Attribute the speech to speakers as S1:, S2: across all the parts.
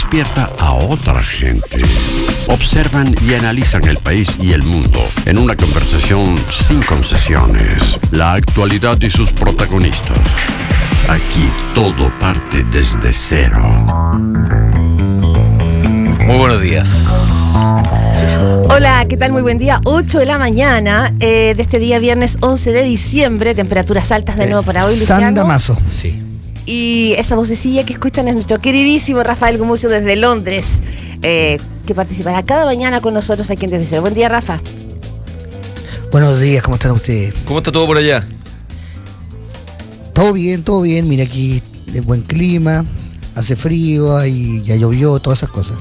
S1: despierta a otra gente. Observan y analizan el país y el mundo en una conversación sin concesiones. La actualidad y sus protagonistas. Aquí todo parte desde cero.
S2: Muy buenos días.
S3: Hola, ¿qué tal? Muy buen día. 8 de la mañana de este día viernes 11 de diciembre. Temperaturas altas de nuevo para hoy, Luciano.
S4: San Damaso.
S2: Sí.
S3: Y esa vocecilla que escuchan es nuestro queridísimo Rafael Gumucio desde Londres, que participará cada mañana con nosotros aquí en Desde Cero. Buen día, Rafa.
S4: Buenos días, ¿cómo están ustedes?
S2: ¿Cómo está todo por allá?
S4: Todo bien. Mira, aquí de buen clima, hace frío, y ya llovió, todas esas cosas.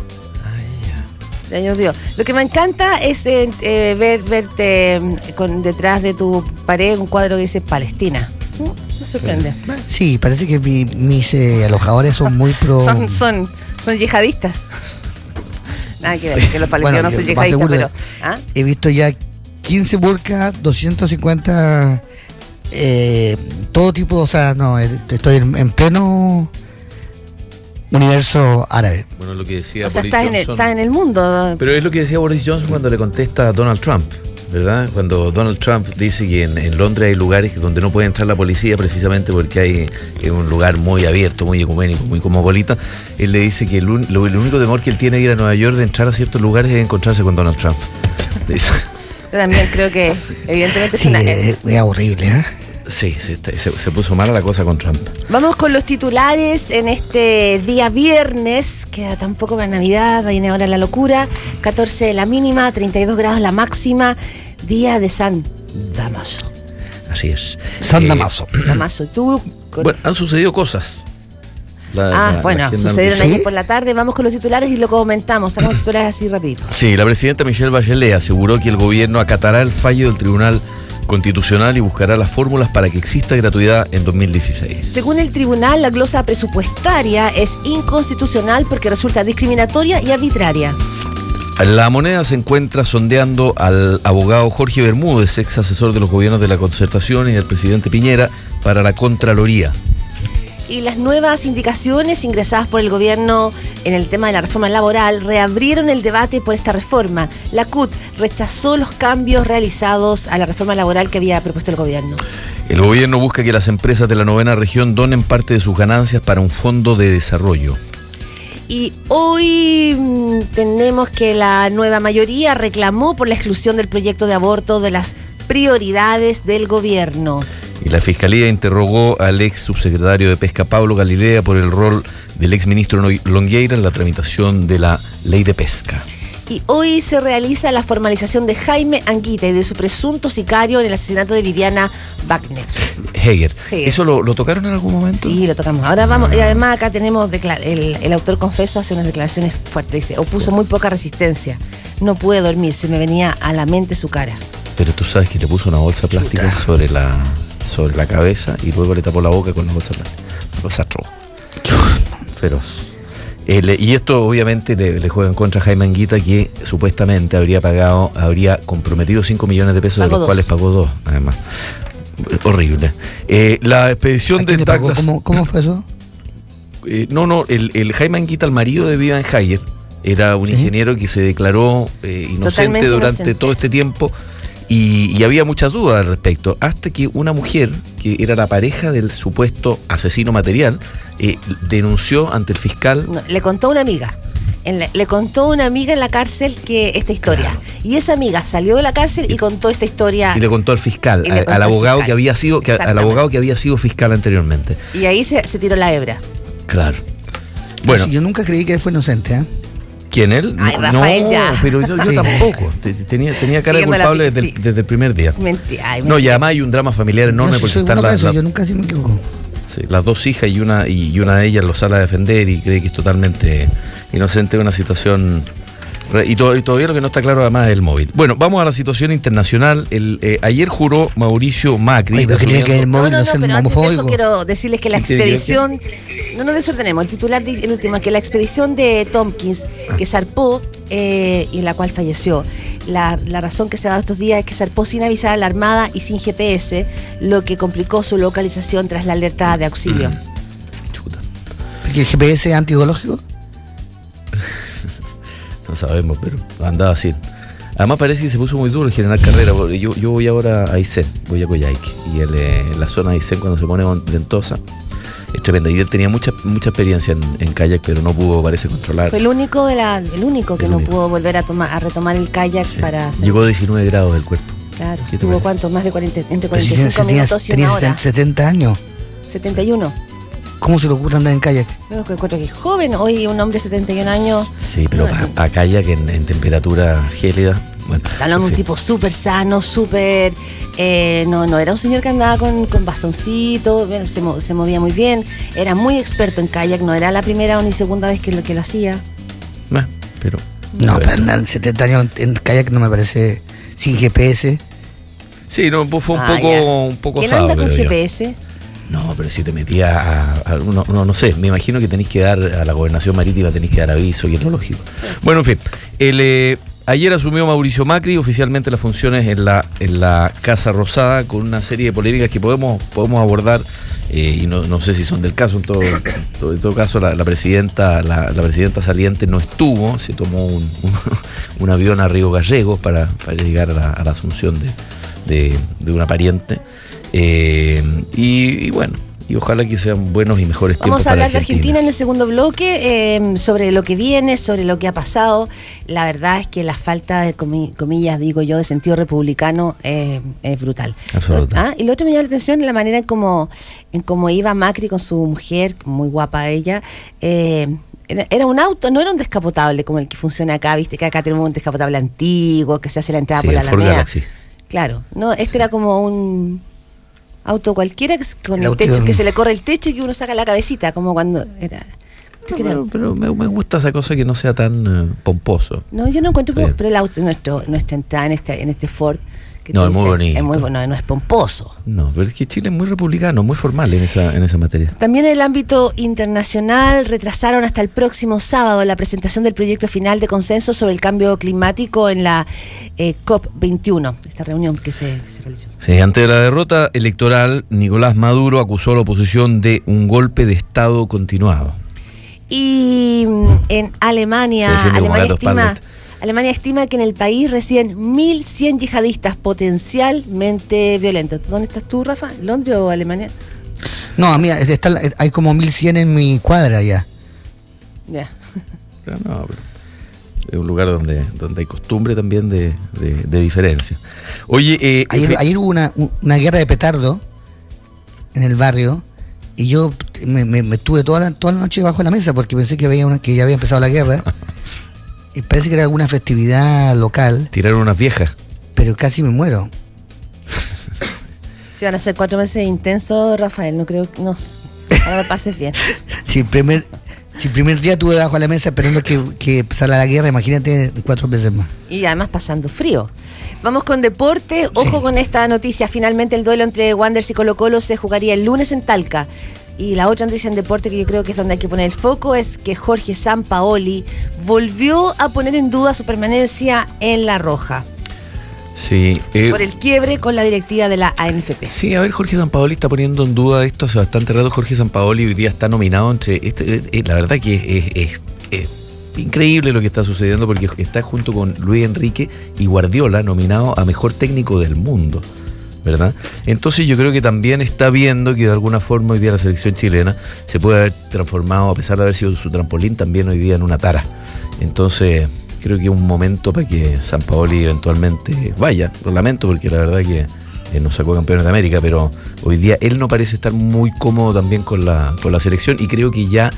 S3: Ya llovió. Lo que me encanta es verte detrás de tu pared un cuadro que dice Palestina. Me sorprende.
S4: Sí, parece que mis alojadores son muy pro...
S3: Son yihadistas. Nada que ver, que los palestinos no son yihadistas, pero... ¿ah?
S4: He visto ya 15 burkas, 250... todo tipo, o sea, no, estoy en pleno universo árabe.
S2: Bueno, lo que decía
S3: O sea,
S2: Boris
S3: estás
S2: Johnson.
S3: en el mundo.
S2: Pero es lo que decía Boris Johnson cuando le contesta a Donald Trump, ¿verdad? Cuando Donald Trump dice que en Londres hay lugares donde no puede entrar la policía precisamente porque hay un lugar muy abierto, muy ecuménico, muy cosmopolita. Él le dice que el único temor que él tiene de ir a Nueva York, de entrar a ciertos lugares, es encontrarse con Donald Trump.
S3: Yo también creo que evidentemente
S4: Sí, es horrible, ¿eh?
S2: Sí, se puso mala la cosa con Trump.
S3: Vamos con los titulares en este día viernes. Queda tampoco para Navidad, viene ahora la locura. 14 la mínima, 32 grados la máxima. Día de San Damaso.
S2: Así es.
S4: San Damaso.
S3: Damaso, tú...
S2: Bueno, han sucedido cosas.
S3: Sucedieron
S4: ¿Sí?
S3: ayer por la tarde. Vamos con los titulares y lo comentamos. Sacamos titulares así rapidito.
S2: Sí, la presidenta Michelle Bachelet aseguró que el gobierno acatará el fallo del Tribunal Constitucional y buscará las fórmulas para que exista gratuidad en 2016.
S3: Según el tribunal, la glosa presupuestaria es inconstitucional porque resulta discriminatoria y arbitraria.
S2: La Moneda se encuentra sondeando al abogado Jorge Bermúdez, ex asesor de los gobiernos de la Concertación y del presidente Piñera, para la Contraloría.
S3: Y las nuevas indicaciones ingresadas por el gobierno en el tema de la reforma laboral reabrieron el debate por esta reforma. La CUT rechazó los cambios realizados a la reforma laboral que había propuesto el gobierno.
S2: El gobierno busca que las empresas de la 9ª región donen parte de sus ganancias para un fondo de desarrollo.
S3: Y hoy tenemos que la nueva mayoría reclamó por la exclusión del proyecto de aborto de las prioridades del gobierno.
S2: Y la Fiscalía interrogó al ex subsecretario de Pesca Pablo Galilea por el rol del ex ministro Longueira en la tramitación de la ley de pesca.
S3: Y hoy se realiza la formalización de Jaime Anguita y de su presunto sicario en el asesinato de Viviana Wagner.
S2: Heger. ¿Eso lo tocaron en algún momento?
S3: Sí, lo tocamos. Ahora vamos, y además acá tenemos, el autor confeso hace unas declaraciones fuertes. Dice, opuso muy poca resistencia. No pude dormir, se me venía a la mente su cara.
S2: Pero tú sabes que le puso una bolsa plástica sobre la cabeza y luego le tapó la boca con la bolsa plástica. Una cosa feroz. Y esto obviamente le juega en contra a Jaime Anguita, que supuestamente habría comprometido 5 millones de pesos, de los cuales pagó 2, además. Horrible. La expedición de Douglas...
S4: ¿Cómo fue eso?
S2: El Jaime Anguita, el marido de Vivian Heyer, era un ingeniero que se declaró inocente durante todo este tiempo. Y había muchas dudas al respecto, hasta que una mujer, que era la pareja del supuesto asesino material, denunció ante el fiscal.
S3: No, le contó a una amiga. Le contó a una amiga en la cárcel que esta historia. Claro. Y esa amiga salió de la cárcel y contó esta historia.
S2: Y le contó al fiscal, al abogado que había sido, al abogado que había sido fiscal anteriormente.
S3: Y ahí se tiró la hebra.
S2: Claro. Bueno.
S4: Sí, yo nunca creí que él fue inocente, ¿eh?
S2: ¿Quién él?
S3: Ay, Rafael,
S2: no,
S3: ya.
S2: Pero yo
S4: Sí.
S2: tampoco. Tenía cara de culpable desde el primer día.
S3: Mentira.
S2: No, y además hay un drama familiar enorme
S4: No,
S2: porque están
S4: yo nunca sí me equivoco.
S2: Sí, las dos hijas y una de ellas lo sale a defender y cree que es totalmente inocente de una situación. Y todavía lo que no está claro además es el móvil. Bueno, vamos a la situación internacional. Ayer juró Mauricio Macri.
S4: Oye, pero quería que el móvil
S3: No,
S4: no sea
S3: pero antes de eso
S4: homofóbico.
S3: quiero decirles que la expedición... No nos desordenemos. El titular dice, el último, que la expedición de Tompkins, que zarpó y en la cual falleció, la razón que se ha dado estos días es que zarpó sin avisar a la Armada y sin GPS, lo que complicó su localización tras la alerta de auxilio.
S2: Chuta.
S4: ¿Que el GPS es antiideológico?
S2: No sabemos, pero andaba así. Además parece que se puso muy duro el General Carrera. Yo voy ahora a Aysén, voy a Coyhaique. Y en la zona de Aysén, cuando se pone ventosa, es tremenda. Y él tenía mucha experiencia en kayak, pero no pudo, parece, controlar.
S3: Fue el único que no pudo volver a retomar el kayak para hacer.
S2: Llegó a 19 grados del cuerpo.
S3: Claro, tuvo cuánto, más de 40, entre 45 minutos y una hora.
S4: Tenía 70 años.
S3: 71.
S4: ¿Cómo se le ocurre andar en kayak?
S3: Bueno, que encuentro que es joven, hoy un hombre de 71 años.
S2: Sí, pero a kayak en temperatura gélida. Bueno,
S3: hablando de un tipo súper sano, súper... no era un señor que andaba con bastoncito, se movía muy bien, era muy experto en kayak, no era la primera ni segunda vez que lo hacía.
S2: Pero
S4: andar 70 años en kayak no me parece... Sin GPS.
S2: Sí, no, fue un poco
S3: ¿Quién
S2: osado,
S3: anda con GPS?
S2: No, pero si te metías no sé, me imagino que tenéis que dar a la Gobernación Marítima, tenéis que dar aviso, y es lo lógico. Bueno, en fin, ayer asumió Mauricio Macri oficialmente las funciones en la Casa Rosada, con una serie de polémicas que podemos abordar, y no sé si son del caso. En todo caso, la presidenta saliente no estuvo, se tomó un avión a Río Gallegos para llegar a la asunción de una pariente. Y bueno, y ojalá que sean buenos y mejores tiempos.
S3: Vamos a hablar de Argentina en el segundo bloque, sobre lo que viene, sobre lo que ha pasado. La verdad es que la falta de comillas, digo yo, de sentido republicano es brutal.
S2: Absolutamente.
S3: Y lo otro me llama la atención, la manera en cómo iba Macri con su mujer, muy guapa ella. Era un auto, no era un descapotable como el que funciona acá, viste que acá tenemos un descapotable antiguo que se hace la entrada por la Alameda. Claro, no, este era como un auto cualquiera con el techo, que se le corre el techo y que uno saca la cabecita, como cuando era.
S2: Pero me gusta esa cosa que no sea tan pomposo.
S3: No, yo no encuentro, pero el auto, nuestra entrada en este Ford, que
S2: no, es muy bonito.
S3: Es muy bueno, no es pomposo.
S2: No, pero es que Chile es muy republicano, muy formal en esa materia.
S3: También en el ámbito internacional retrasaron hasta el próximo sábado la presentación del proyecto final de consenso sobre el cambio climático en la COP21, esta reunión que se realizó.
S2: Sí, ante la derrota electoral, Nicolás Maduro acusó a la oposición de un golpe de Estado continuado.
S3: Y en Alemania estima que en el país residen 1.100 yihadistas potencialmente violentos. ¿Dónde estás tú, Rafa? ¿Londres o Alemania?
S4: No, mira, hay como 1.100 en mi cuadra ya.
S3: Ya.
S2: No, pero es un lugar donde hay costumbre también de diferencia. Oye,
S4: ayer hubo una guerra de petardo en el barrio. Y yo me estuve toda la noche bajo la mesa porque pensé que ya había empezado la guerra. Y parece que era alguna festividad local.
S2: Tiraron unas viejas.
S4: Pero casi me muero.
S3: Si van a ser 4 meses intensos, Rafael, no creo que ahora pases bien.
S4: Si el primer día estuve bajo la mesa esperando que empezara la guerra, imagínate 4 meses más.
S3: Y además pasando frío. Vamos con deporte. Ojo con esta noticia. Finalmente el duelo entre Wanderers y Colo-Colo se jugaría el lunes en Talca. Y la otra noticia en deporte que yo creo que es donde hay que poner el foco es que Jorge Sampaoli volvió a poner en duda su permanencia en La Roja.
S2: Sí.
S3: Por el quiebre con la directiva de la ANFP.
S2: Sí, a ver, Jorge Sampaoli está poniendo en duda esto hace bastante rato. Jorge Sampaoli hoy día está nominado entre... la verdad que es increíble lo que está sucediendo porque está junto con Luis Enrique y Guardiola nominado a mejor técnico del mundo, ¿verdad? Entonces yo creo que también está viendo que de alguna forma hoy día la selección chilena se puede haber transformado, a pesar de haber sido su trampolín, también hoy día en una tara. Entonces creo que es un momento para que Sampaoli eventualmente vaya. Lo lamento porque la verdad que nos sacó campeones de América, pero hoy día él no parece estar muy cómodo también con la selección y creo que ya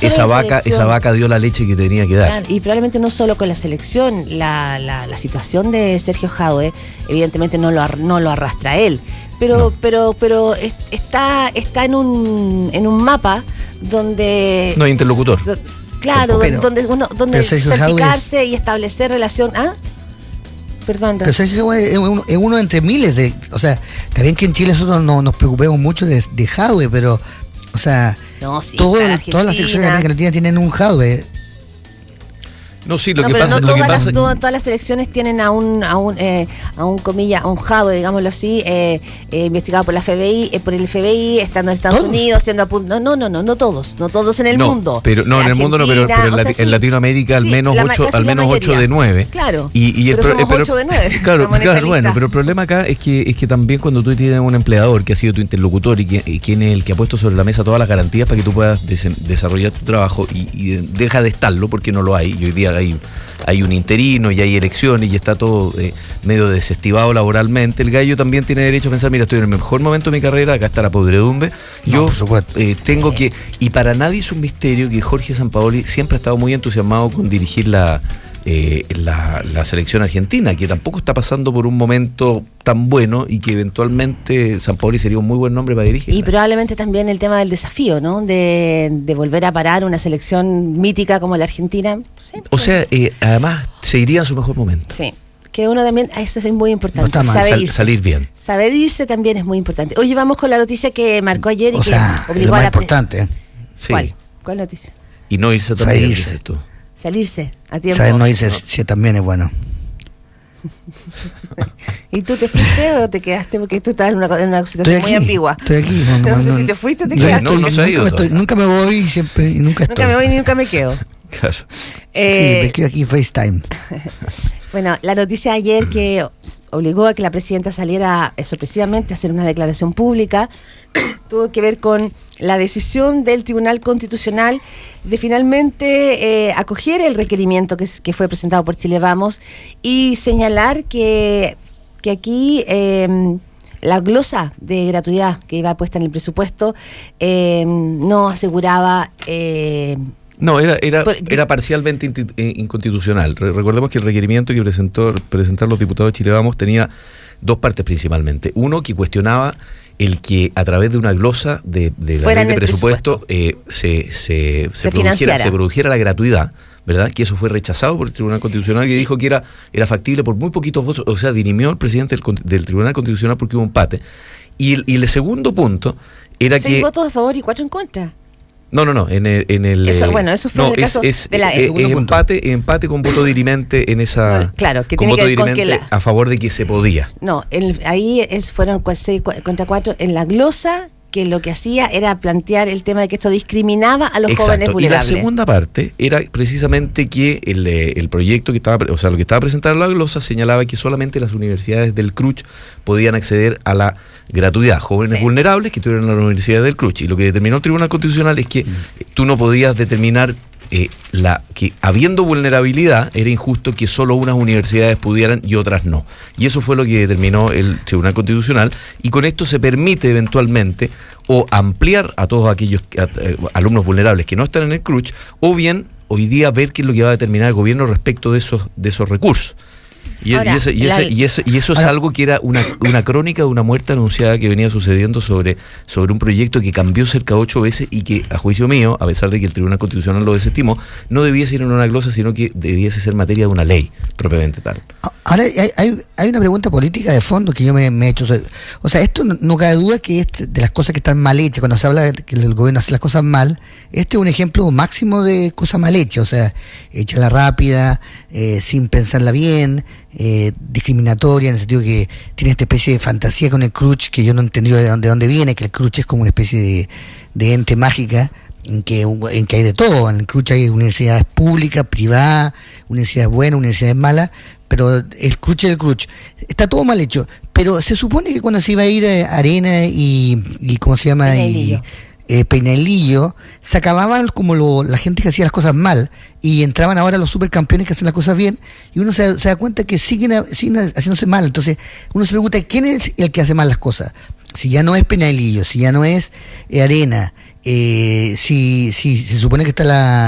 S2: esa vaca dio la leche que tenía que dar.
S3: Claro, y probablemente no solo con la selección, la situación de Sergio Jadue evidentemente no lo arrastra él, pero está en un mapa donde
S2: no hay interlocutor.
S3: Claro, donde certificarse y establecer relación. Perdón,
S4: pero Sergio es uno entre miles de... O sea, está bien que en Chile nosotros no nos preocupemos mucho de Jadwe, pero... O sea,
S3: no, sí,
S4: todas las secciones de América Latina tienen un Jadwe.
S2: No, sí, lo
S3: No,
S2: que
S3: pero
S2: pasa,
S3: no
S2: lo que
S3: todas,
S2: pasa
S3: todas las elecciones tienen a un comilla, a un jado, digámoslo así, investigado por la FBI, por el FBI, estando en Estados
S4: ¿Todos?
S3: Unidos, siendo a punto. No todos en el mundo.
S2: Pero no, en el mundo no, pero en Latinoamérica al
S3: Sí,
S2: menos
S3: casi la
S2: 8
S3: mayoría.
S2: de 9.
S3: Claro.
S2: Pero
S3: somos 8 de 9.
S2: Claro, bueno, pero el problema acá es que también cuando tú tienes un empleador que ha sido tu interlocutor y quien es el que ha puesto sobre la mesa todas las garantías para que tú puedas desarrollar tu trabajo y deja de estarlo porque no lo hay, y hoy día hay un interino y hay elecciones y está todo medio desestivado laboralmente, el gallo también tiene derecho a pensar, mira, estoy en el mejor momento de mi carrera, acá está la podredumbre, yo
S4: por supuesto.
S2: tengo que, y para nadie es un misterio que Jorge Sampaoli siempre ha estado muy entusiasmado con dirigir la selección argentina, que tampoco está pasando por un momento tan bueno y que eventualmente Sampaoli sería un muy buen nombre para dirigirla.
S3: Y probablemente también el tema del desafío, ¿no? De volver a parar una selección mítica como la Argentina. Sí,
S2: o sea, además se iría en su mejor momento.
S3: Sí. Que uno también, eso es muy importante,
S4: No está mal.
S3: saber irse.
S2: Salir bien.
S3: Saber irse también es muy importante. Oye, vamos con la noticia que marcó ayer y
S4: O
S3: que
S4: sea, es lo
S3: obligó a
S4: más
S3: la
S4: importante. ¿eh?
S2: Sí.
S3: ¿Cuál noticia?
S2: Y no irse también,
S4: Salirse.
S2: dices tú.
S3: Salirse a tiempo.
S4: ¿Sabes? No dice si también es bueno.
S3: ¿Y tú te fuiste o te quedaste? Porque tú estás en una situación muy ambigua.
S4: Estoy aquí.
S3: No sé si te fuiste o te
S4: Yo
S3: quedaste.
S2: No se ha ido todavía.
S4: nunca me voy siempre, y nunca estoy.
S3: Nunca me voy ni nunca me quedo.
S2: Claro.
S4: Sí, me quedo aquí FaceTime.
S3: Bueno, la noticia de ayer que obligó a que la presidenta saliera sorpresivamente a hacer una declaración pública tuvo que ver con la decisión del Tribunal Constitucional de finalmente acoger el requerimiento que fue presentado por Chile Vamos y señalar que aquí la glosa de gratuidad que iba puesta en el presupuesto no aseguraba...
S2: No, era parcialmente inconstitucional. Recordemos que el requerimiento que presentaron los diputados de Chile Vamos tenía dos partes principalmente. Uno, que cuestionaba el que a través de una glosa de la ley de presupuesto se produjera la gratuidad, ¿verdad? Que eso fue rechazado por el Tribunal Constitucional, que dijo que era factible por muy poquitos votos, o sea, dirimió el presidente del Tribunal Constitucional porque hubo empate. Y el segundo punto era
S3: 6
S2: que...
S3: votos a favor y 4 en contra.
S2: No, en el
S3: eso, bueno, eso fue en el caso de la
S2: empate con voto dirimente en esa
S3: claro, que
S2: con
S3: tiene
S2: voto
S3: que ver con
S2: dirimente
S3: que
S2: a favor de que se podía.
S3: No, ahí fueron 6 contra 4 en la glosa, que lo que hacía era plantear el tema de que esto discriminaba a los jóvenes vulnerables.
S2: Y la segunda parte era precisamente que el proyecto que estaba, o sea, lo que estaba presentado en la glosa señalaba que solamente las universidades del CRUCH podían acceder a la gratuidad, jóvenes vulnerables que estuvieran en la universidad del CRUCH. Y lo que determinó el Tribunal Constitucional es que tú no podías determinar que habiendo vulnerabilidad era injusto que solo unas universidades pudieran y otras no. Y eso fue lo que determinó el Tribunal Constitucional, y con esto se permite eventualmente o ampliar a todos aquellos alumnos vulnerables que no están en el CRUCH, o bien hoy día ver qué es lo que va a determinar el gobierno respecto de esos recursos. Y eso es algo que era una crónica de una muerte anunciada que venía sucediendo sobre un proyecto que cambió cerca de 8 veces y que, a juicio mío, a pesar de que el Tribunal Constitucional lo desestimó, no debiese ir en una glosa, sino que debiese ser materia de una ley propiamente tal.
S4: Ahora hay una pregunta política de fondo que yo me he hecho. O sea, esto no cabe duda que de las cosas que están mal hechas, cuando se habla de que el gobierno hace las cosas mal, este es un ejemplo máximo de cosas mal hechas. O sea, échala rápida, sin pensarla bien, discriminatoria, en el sentido que tiene esta especie de fantasía con el CRUCH que yo no he entendido de dónde viene, que el CRUCH es como una especie de ente mágica en que hay de todo. En el CRUCH hay universidades públicas, privadas, universidades buenas, universidades malas, pero el CRUCH es el CRUCH. Está todo mal hecho, pero se supone que cuando se iba a ir a Arena y ¿cómo se llama? Peinelillo, se acababan como la gente que hacía las cosas mal y entraban ahora los supercampeones que hacen las cosas bien, y uno se da cuenta que siguen haciéndose mal. Entonces uno se pregunta, ¿quién es el que hace mal las cosas? Si ya no es Peinelillo, si ya no es Arena, si se supone que está la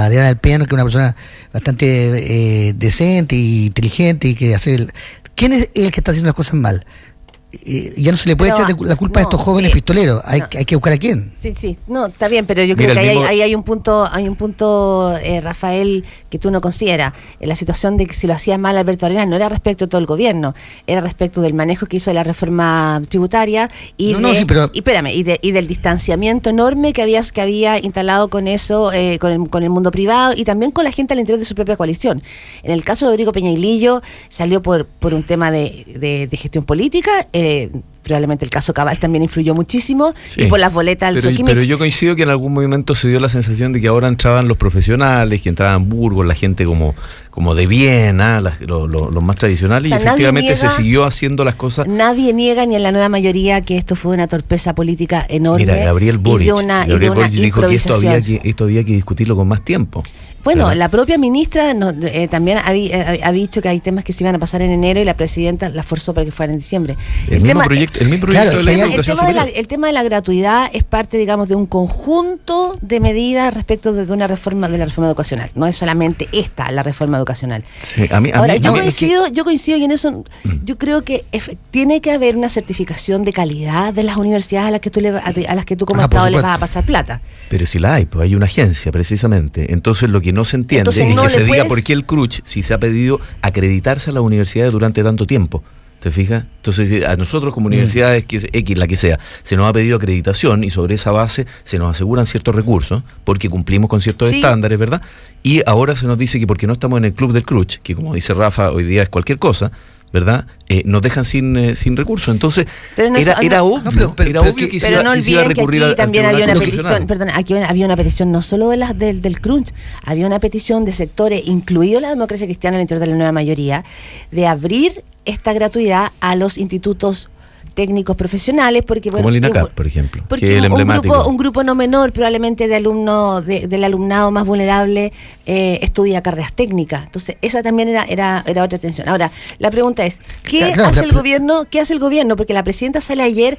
S4: Adriana del Piano, que es una persona bastante decente e inteligente y que hace ¿quién es el que está haciendo las cosas mal? ya no se le puede echar la culpa a estos jóvenes pistoleros. Hay que buscar a quién.
S3: Sí, no, está bien, pero yo creo que ahí hay un punto, Rafael, que tú no consideras. La situación de que si lo hacía mal Alberto Arenas no era respecto de todo el gobierno, era respecto del manejo que hizo de la reforma tributaria y del distanciamiento enorme que había instalado con eso, con el mundo privado y también con la gente al interior de su propia coalición. En el caso de Rodrigo Peñailillo salió por un tema de gestión política. Probablemente el caso Cabal también influyó muchísimo, y por las boletas al Soquimich.
S2: Pero yo coincido que en algún momento se dio la sensación de que ahora entraban los profesionales, que entraban Burgos, la gente como de bien, los más tradicionales, y efectivamente se siguió haciendo las cosas.
S3: Nadie niega, ni en la nueva mayoría, que esto fue una torpeza política enorme.
S2: Mira, Gabriel Boric dijo que esto había que discutirlo con más tiempo.
S3: Bueno,
S2: ¿verdad?
S3: La propia ministra también ha dicho que hay temas que se iban a pasar en enero, y la presidenta la forzó para que fueran en diciembre. El mismo proyecto
S4: claro,
S3: de la educación superior. El tema de la gratuidad es parte, digamos, de un conjunto de medidas respecto de la reforma educacional. No es solamente la reforma educacional.
S2: Sí,
S3: yo coincido y en eso yo creo que tiene que haber una certificación de calidad de las universidades a las que tú como Estado le vas a pasar plata.
S2: Pero si la hay, pues hay una agencia precisamente. Entonces lo que no se entiende es que se diga por qué el CRUCH, si se ha pedido acreditarse a las universidades durante tanto tiempo. ¿Te fijas? Entonces, a nosotros como universidades X, la que sea, se nos ha pedido acreditación, y sobre esa base se nos aseguran ciertos recursos, porque cumplimos con ciertos estándares, ¿verdad? Y ahora se nos dice que porque no estamos en el club del CRUCH, que como dice Rafa, hoy día es cualquier cosa, ¿verdad? Nos dejan sin recursos. Entonces, era obvio que se iba a recurrir al
S3: también había una petición,
S2: aquí
S3: había una petición no solo del CRUCH, había una petición de sectores, incluido la Democracia Cristiana al interior de la nueva mayoría, de abrir esta gratuidad a los institutos técnicos profesionales, porque
S2: como el INACAP, por ejemplo,
S3: porque
S2: que es el emblemático.
S3: Un grupo no menor probablemente de alumnos del alumnado más vulnerable estudia carreras técnicas. Entonces esa también era otra tensión. Ahora la pregunta es, ¿qué hace el gobierno? Porque la presidenta sale ayer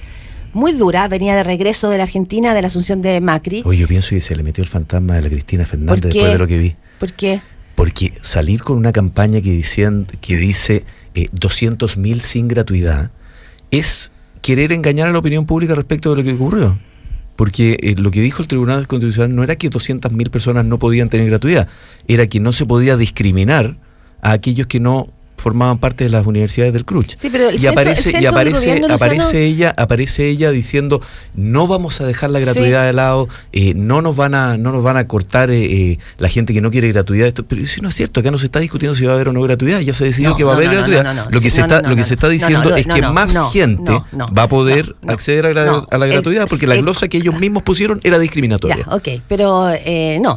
S3: muy dura, venía de regreso de la Argentina, de la asunción de Macri.
S2: Oye, yo pienso que se le metió el fantasma de la Cristina Fernández después de lo que vi.
S3: ¿Por qué?
S2: Porque salir con una campaña que dice 200.000 sin gratuidad es querer engañar a la opinión pública respecto de lo que ocurrió. Porque lo que dijo el Tribunal Constitucional no era que 200.000 personas no podían tener gratuidad, era que no se podía discriminar a aquellos que no formaban parte de las universidades del CRUCH.
S3: Sí, pero
S2: aparece ella diciendo, no vamos a dejar la gratuidad de lado, no nos van a cortar la gente que no quiere gratuidad. Pero eso no es cierto, acá no se está discutiendo si va a haber o no gratuidad, ya se decidió que va a haber gratuidad. Lo que se está diciendo es que más gente va a poder acceder a la gratuidad, porque la glosa que ellos mismos pusieron era discriminatoria.
S3: Pero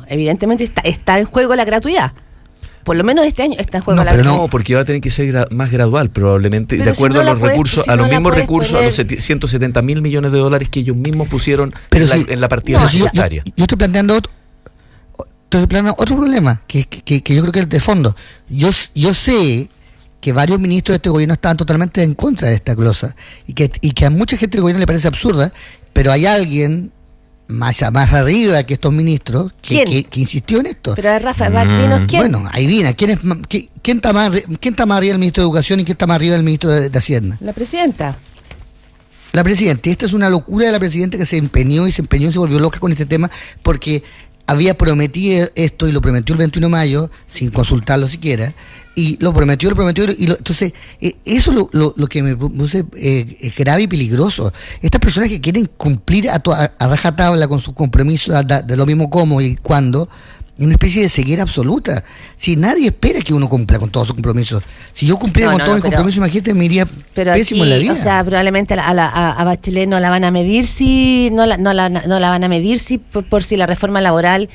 S3: evidentemente está en juego la gratuidad. Por lo menos este año está en juego la gratuidad.
S2: No, porque va a tener que ser más gradual, probablemente, de acuerdo a los recursos, a los mismos recursos, a los 170.000 millones de dólares que ellos mismos pusieron en la partida presupuestaria.
S4: Yo estoy planteando otro problema, que yo creo que es de fondo. Yo sé que varios ministros de este gobierno estaban totalmente en contra de esta glosa, y que a mucha gente del gobierno le parece absurda, pero hay alguien más arriba que estos ministros que insistió en esto.
S3: Pero Rafa, dinos quién.
S4: Bueno, ahí viene. ¿Quién está más arriba del ministro de Educación y quién está más arriba del ministro de Hacienda?
S3: La presidenta.
S4: Y esta es una locura de la presidenta, que se empeñó y se volvió loca con este tema, porque había prometido esto, y lo prometió el 21 de mayo sin consultarlo siquiera, y lo prometió, entonces eso lo que me puse grave y peligroso. Estas personas que quieren cumplir a rajatabla con sus compromisos, de lo mismo cómo y cuándo, una especie de ceguera absoluta. Si nadie espera que uno cumpla con todos sus compromisos. Si yo cumpliera con todos mis compromisos, imagínate, me iría pésimo en la vida.
S3: O sea, probablemente a Bachelet no la van a medir por si la reforma laboral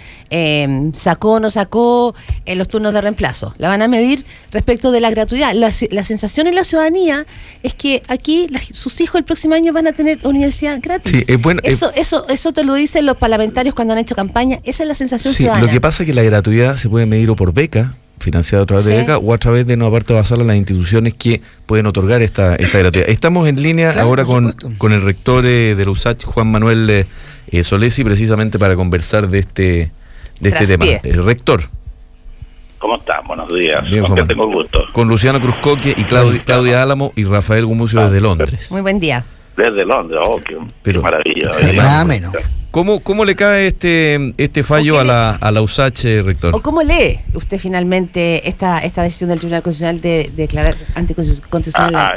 S3: sacó o no sacó los turnos de reemplazo. La van a medir respecto de la gratuidad. La sensación en la ciudadanía es que aquí sus hijos el próximo año van a tener universidad gratis.
S2: Sí, es bueno,
S3: eso te lo dicen los parlamentarios cuando han hecho campaña. Esa es la sensación ciudadana.
S2: Lo que pasa es que la gratuidad se puede medir o por beca, financiada a través de beca, o a través de, no aparte, basarla en las instituciones que pueden otorgar esta gratuidad. Estamos en línea ahora con el rector de la USACH, Juan Manuel Solesi, precisamente para conversar de este tema. El rector.
S5: ¿Cómo están? Buenos días.
S2: Bien,
S5: ¿Con qué tengo el gusto?
S2: Con Luciano Cruzcoque y Claudia Álamo y Rafael Gumucio desde Londres.
S3: Muy buen día.
S5: Desde Londres, qué maravilla.
S4: Nada menos.
S2: ¿Cómo le cae este fallo a la USACH, rector?
S3: ¿O cómo lee usted finalmente esta decisión del Tribunal Constitucional de declarar anticonstitucional?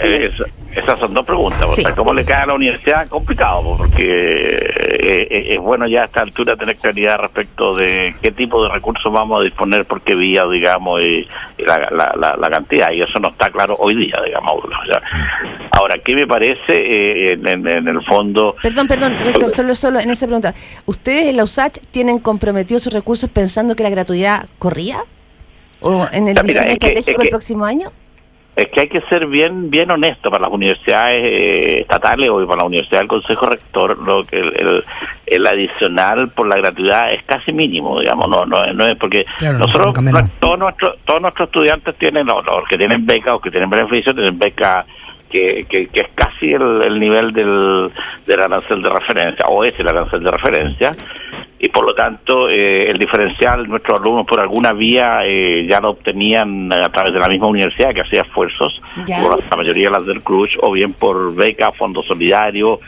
S5: Esas son dos preguntas.
S3: Sí.
S5: O sea, ¿cómo le cae a la universidad? Complicado, porque es bueno ya a esta altura tener claridad respecto de qué tipo de recursos vamos a disponer, por qué vía, digamos, y la cantidad. Y eso no está claro hoy día, digamos. O sea, ahora, ¿qué me parece en el fondo?
S3: Perdón, rector, solo en esa pregunta. ¿Ustedes en la USACH tienen comprometidos sus recursos pensando que la gratuidad corría? ¿O en el diseño estratégico del próximo año?
S5: Es que hay que ser bien honesto para las universidades estatales o para la universidad del Consejo Rector. Lo que el adicional por la gratuidad es casi mínimo, digamos, no es porque
S4: claro,
S5: nosotros todos nuestros estudiantes tienen, los que tienen becas o que tienen beneficios, tienen becas que es casi el nivel del arancel de referencia, o es el arancel de referencia, y por lo tanto el diferencial, nuestros alumnos por alguna vía ya lo obtenían a través de la misma universidad que hacía esfuerzos, por la mayoría de las del CRUCH, o bien por beca, fondo solidario,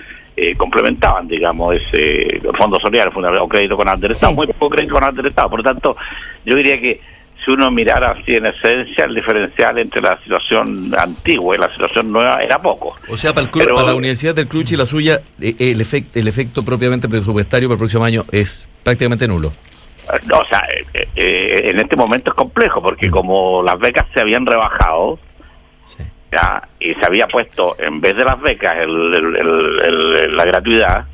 S5: complementaban, digamos, ese fondo solidario, o crédito con aderezado, sí. Muy poco crédito con aderezado, por lo tanto yo diría que si uno mirara así en esencia, el diferencial entre la situación antigua y la situación nueva era poco.
S2: O sea, para la Universidad del CRUCH y la suya, el efecto propiamente presupuestario para el próximo año es prácticamente nulo.
S5: No, o sea, en este momento es complejo, porque como las becas se habían rebajado, sí. Ya, y se había puesto, en vez de las becas, la gratuidad,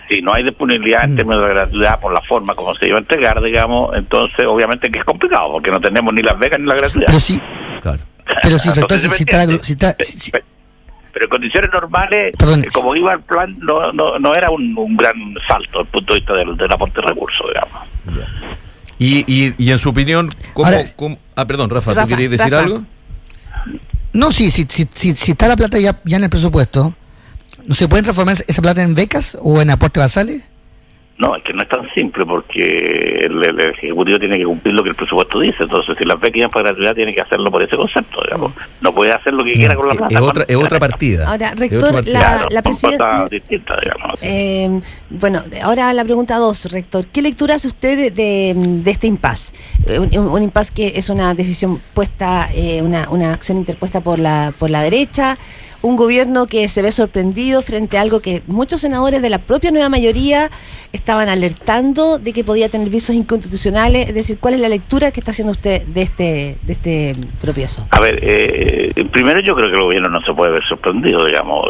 S5: si no hay disponibilidad en términos de gratuidad por la forma como se iba a entregar, digamos, entonces obviamente que es complicado, porque no tenemos ni las becas ni la gratuidad.
S4: Pero sí, claro. Pero
S5: pero en condiciones normales, como iba el plan, no era un gran salto desde el punto de vista del aporte de recursos, digamos.
S2: Y en su opinión, ¿cómo? Perdón, Rafa, ¿tú querías decir algo?
S4: No, si está la plata ya en el presupuesto, ¿no se pueden transformar esa plata en becas o en aportes basales?
S5: No, es que no es tan simple, porque el Ejecutivo tiene que cumplir lo que el presupuesto dice. Entonces, si las becas iban para gratuidad, tiene que hacerlo por ese concepto, digamos. No puede hacer lo que quiera con la plata.
S2: Es otra partida.
S3: Ahora, rector, la presidenta...
S5: distinta, digamos.
S3: Bueno, ahora la pregunta 2, rector. ¿Qué lectura hace usted de este impasse? Un impasse que es una decisión puesta, una acción interpuesta por la derecha, un gobierno que se ve sorprendido frente a algo que muchos senadores de la propia nueva mayoría estaban alertando de que podía tener visos inconstitucionales. Es decir, ¿cuál es la lectura que está haciendo usted de este tropiezo?
S5: A ver, primero yo creo que el gobierno no se puede ver sorprendido, digamos.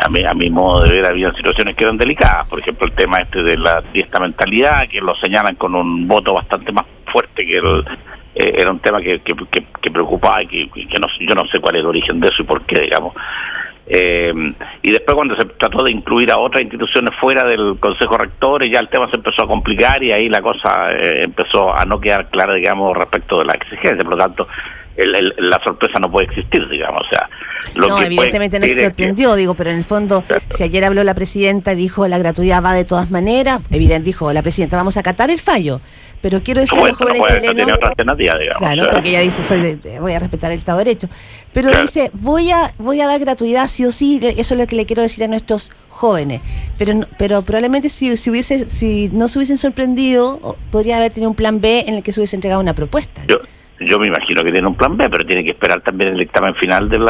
S5: A mi modo de ver, había situaciones que eran delicadas. Por ejemplo, el tema de la triestamentalidad, que lo señalan con un voto bastante más fuerte que era un tema que preocupaba y que yo no sé cuál es el origen de eso y por qué, digamos. Y después, cuando se trató de incluir a otras instituciones fuera del Consejo Rector, ya el tema se empezó a complicar y ahí la cosa empezó a no quedar clara, digamos, respecto de la exigencia. Por lo tanto, la sorpresa no puede existir, digamos. O sea,
S3: evidentemente no se sorprendió, pero en el fondo, si ayer habló la presidenta y dijo la gratuidad va de todas maneras, dijo la presidenta, vamos a acatar el fallo. Pero quiero decir a los jóvenes chilenos...
S5: Tiene otra alternativa, digamos.
S3: Claro, porque ella dice, voy a respetar el Estado de Derecho. Pero dice, voy a dar gratuidad sí o sí, eso es lo que le quiero decir a nuestros jóvenes. Pero probablemente si no se hubiesen sorprendido, podría haber tenido un plan B en el que se hubiese entregado una propuesta.
S5: Yo me imagino que tiene un plan B, pero tiene que esperar también el dictamen final del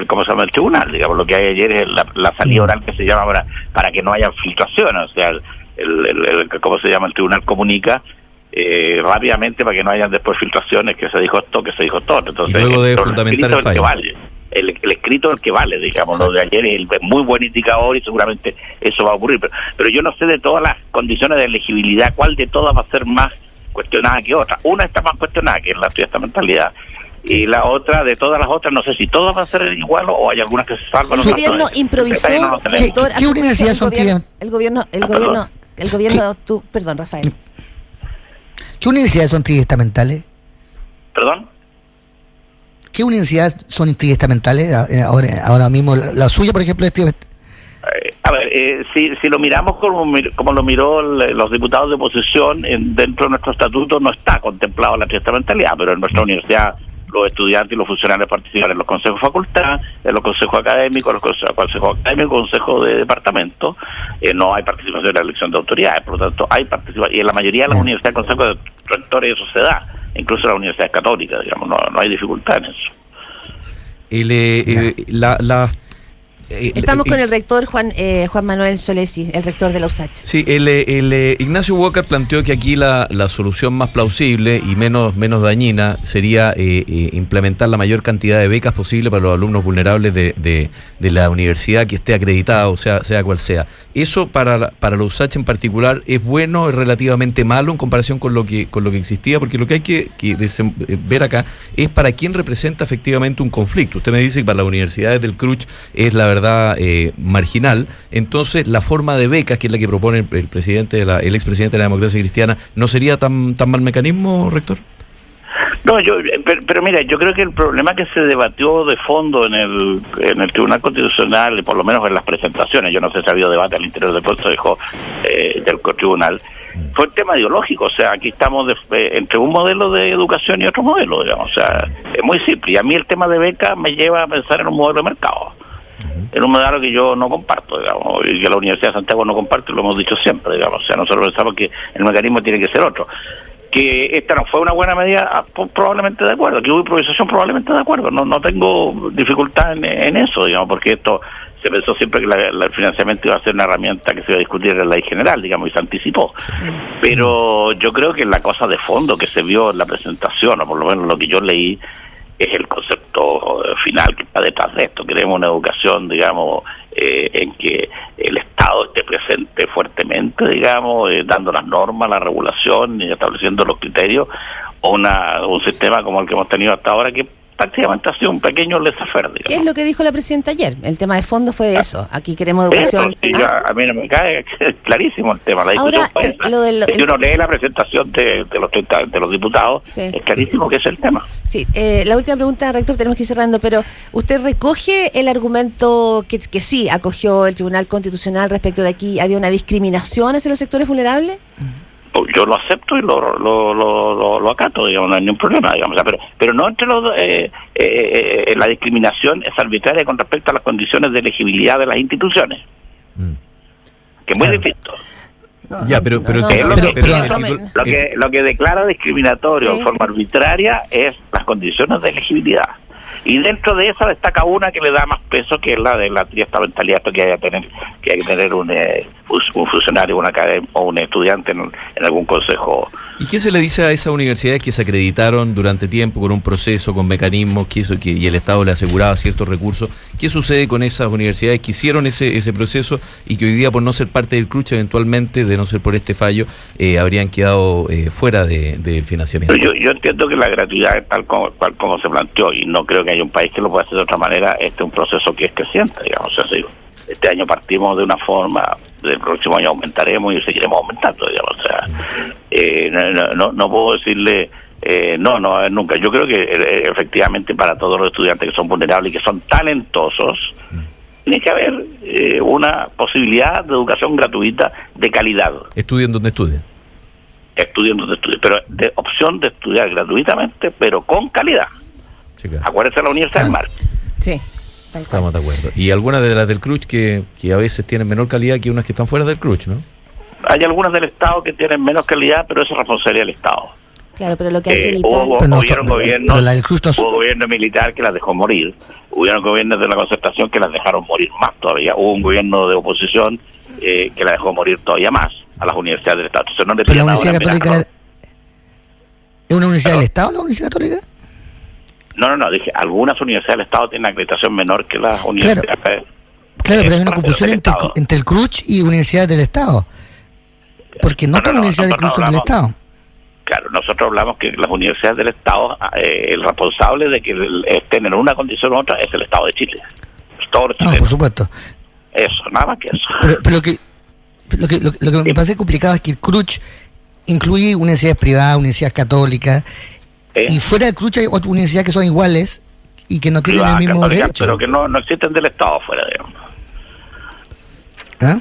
S5: ¿cómo se llama? El tribunal. Digamos, lo que hay ayer es la salida oral que se llama para que no haya filtraciones, o sea... ¿cómo se llama? El tribunal comunica rápidamente para que no hayan después filtraciones, que se dijo esto, que se dijo todo. Entonces,
S2: y luego debe fundamentar el fallo.
S5: El escrito es el que vale, digamos. Lo de ayer es muy buen indicador y seguramente eso va a ocurrir. Pero yo no sé de todas las condiciones de elegibilidad cuál de todas va a ser más cuestionada que otra. Una está más cuestionada, que es la triestamentalidad. Y la otra, de todas las otras, no sé si todas van a ser igual o hay algunas que se salvan.
S3: El gobierno improvisó.
S4: ¿Qué universidades son
S3: El gobierno, perdón, Rafael.
S4: ¿Qué universidades son triestamentales?
S5: ¿Perdón?
S4: ¿Qué universidades son triestamentales ahora mismo? La suya, por ejemplo, es
S5: a ver, si lo miramos como lo miró los diputados de oposición, dentro de nuestro estatuto no está contemplado la triestamentalidad, pero en nuestra universidad los estudiantes y los funcionarios participan en los consejos de facultad, en los consejos académicos, consejos de departamento. No hay participación en la elección de autoridades, por lo tanto hay participación, y en la mayoría de las universidades el consejo de rectores eso se da, incluso en las universidades católicas, digamos, no hay dificultad en eso.
S3: Estamos con el rector Juan Manuel Solesi, el rector de la USACH.
S2: Sí, Ignacio Walker planteó que aquí la solución más plausible y menos dañina sería implementar la mayor cantidad de becas posible para los alumnos vulnerables de la universidad que esté acreditado, sea cual sea. ¿Eso para la USACH en particular es bueno, es relativamente malo en comparación con lo que existía? Porque lo que hay que ver acá es para quién representa efectivamente un conflicto. Usted me dice que para las universidades del CRUCH es la verdad marginal. Entonces la forma de becas, que es la que propone el expresidente de la Democracia Cristiana, ¿no sería tan mal mecanismo, rector?
S5: No, pero mira, yo creo que el problema que se debatió de fondo en el Tribunal Constitucional, por lo menos en las presentaciones, yo no sé si ha habido debate al interior del Consejo del Tribunal, fue el tema ideológico. O sea, aquí estamos entre un modelo de educación y otro modelo, digamos. O sea, es muy simple. Y a mí el tema de becas me lleva a pensar en un modelo de mercado. En un modelo que yo no comparto, digamos, y que la Universidad de Santiago no comparte, lo hemos dicho siempre, digamos. O sea, nosotros pensamos que el mecanismo tiene que ser otro. Que esta no fue una buena medida, probablemente de acuerdo. Que hubo improvisación, probablemente de acuerdo. No tengo dificultad en eso, digamos, porque esto se pensó siempre que el financiamiento iba a ser una herramienta que se iba a discutir en la ley general, digamos, y se anticipó. Pero yo creo que la cosa de fondo que se vio en la presentación, o por lo menos lo que yo leí, es el concepto final que está detrás de esto. Queremos una educación, digamos, en que el Estado esté presente fuertemente, digamos, dando las normas, la regulación y estableciendo los criterios, o un sistema como el que hemos tenido hasta ahora, que prácticamente ha sido un pequeño laissez-faire, digamos.
S3: ¿Qué es lo que dijo la presidenta ayer? El tema de fondo fue de eso. Aquí queremos educación.
S5: Eso, sí, a mí no me cae clarísimo el tema. La discusión fue esa. Si uno lee la presentación de los diputados, sí, es clarísimo que es el tema.
S3: Sí, la última pregunta, rector, tenemos que ir cerrando, pero ¿usted recoge el argumento que sí acogió el Tribunal Constitucional respecto de aquí había una discriminación hacia los sectores vulnerables?
S5: Yo lo acepto y lo acato, digamos, no hay ningún problema, digamos, o sea, pero no entre los la discriminación es arbitraria con respecto a las condiciones de elegibilidad de las instituciones, que es muy distinto. Lo que declara discriminatorio en forma arbitraria es las condiciones de elegibilidad. Y dentro de esa destaca una que le da más peso, que es la de la triestamentalidad, que hay que tener un funcionario, un académico o un estudiante en algún consejo.
S2: ¿Y qué se le dice a esas universidades que se acreditaron durante tiempo con un proceso, con mecanismos, y el Estado le aseguraba ciertos recursos? ¿Qué sucede con esas universidades que hicieron ese proceso y que hoy día, por no ser parte del CRUCH, eventualmente, de no ser por este fallo, habrían quedado fuera del financiamiento?
S5: Yo entiendo que la gratuidad es tal como se planteó, y no creo que hay un país que lo pueda hacer de otra manera. Este es un proceso que es creciente, digamos. O sea, este año partimos de una forma, el próximo año aumentaremos y seguiremos aumentando, digamos. O sea, no puedo decirle no nunca. Yo creo que efectivamente para todos los estudiantes que son vulnerables y que son talentosos, tiene que haber una posibilidad de educación gratuita de calidad.
S2: Estudien donde estudien.
S5: Pero de opción de estudiar gratuitamente, pero con calidad. Sí, claro. Acuérdense de la Universidad del Mar.
S3: Sí.
S2: Estamos de acuerdo. Y algunas de las del CRUCH que a veces tienen menor calidad que unas que están fuera del CRUCH, ¿no?
S5: Hay algunas del Estado que tienen menos calidad, pero eso es responsabilidad del Estado.
S3: Claro, pero lo que hay que evitar...
S5: Hubo gobierno militar que las dejó morir. Hubieron gobiernos de la concertación que las dejaron morir más todavía. Hubo un gobierno de oposición que la dejó morir todavía más a las universidades del Estado. Entonces, no le
S4: ¿pero la Universidad Católica es una universidad del Estado, la Universidad Católica?
S5: No, dije, algunas universidades del Estado tienen acreditación menor que las universidades.
S4: Claro, pero hay una confusión entre el CRUCH y universidades del Estado. Porque no todas las universidades del CRUCH son del Estado.
S5: Claro, nosotros hablamos que las universidades del Estado, el responsable de que estén en una condición u otra es el Estado de Chile.
S4: No, por supuesto.
S5: Eso, nada más que eso.
S4: Pero lo que me parece complicado es que el CRUCH incluye universidades privadas, universidades católicas, y fuera del CRUCH hay otras universidades que son iguales y que no tienen el mismo derecho.
S5: Pero que no existen del Estado fuera, digamos.
S4: ¿Ah?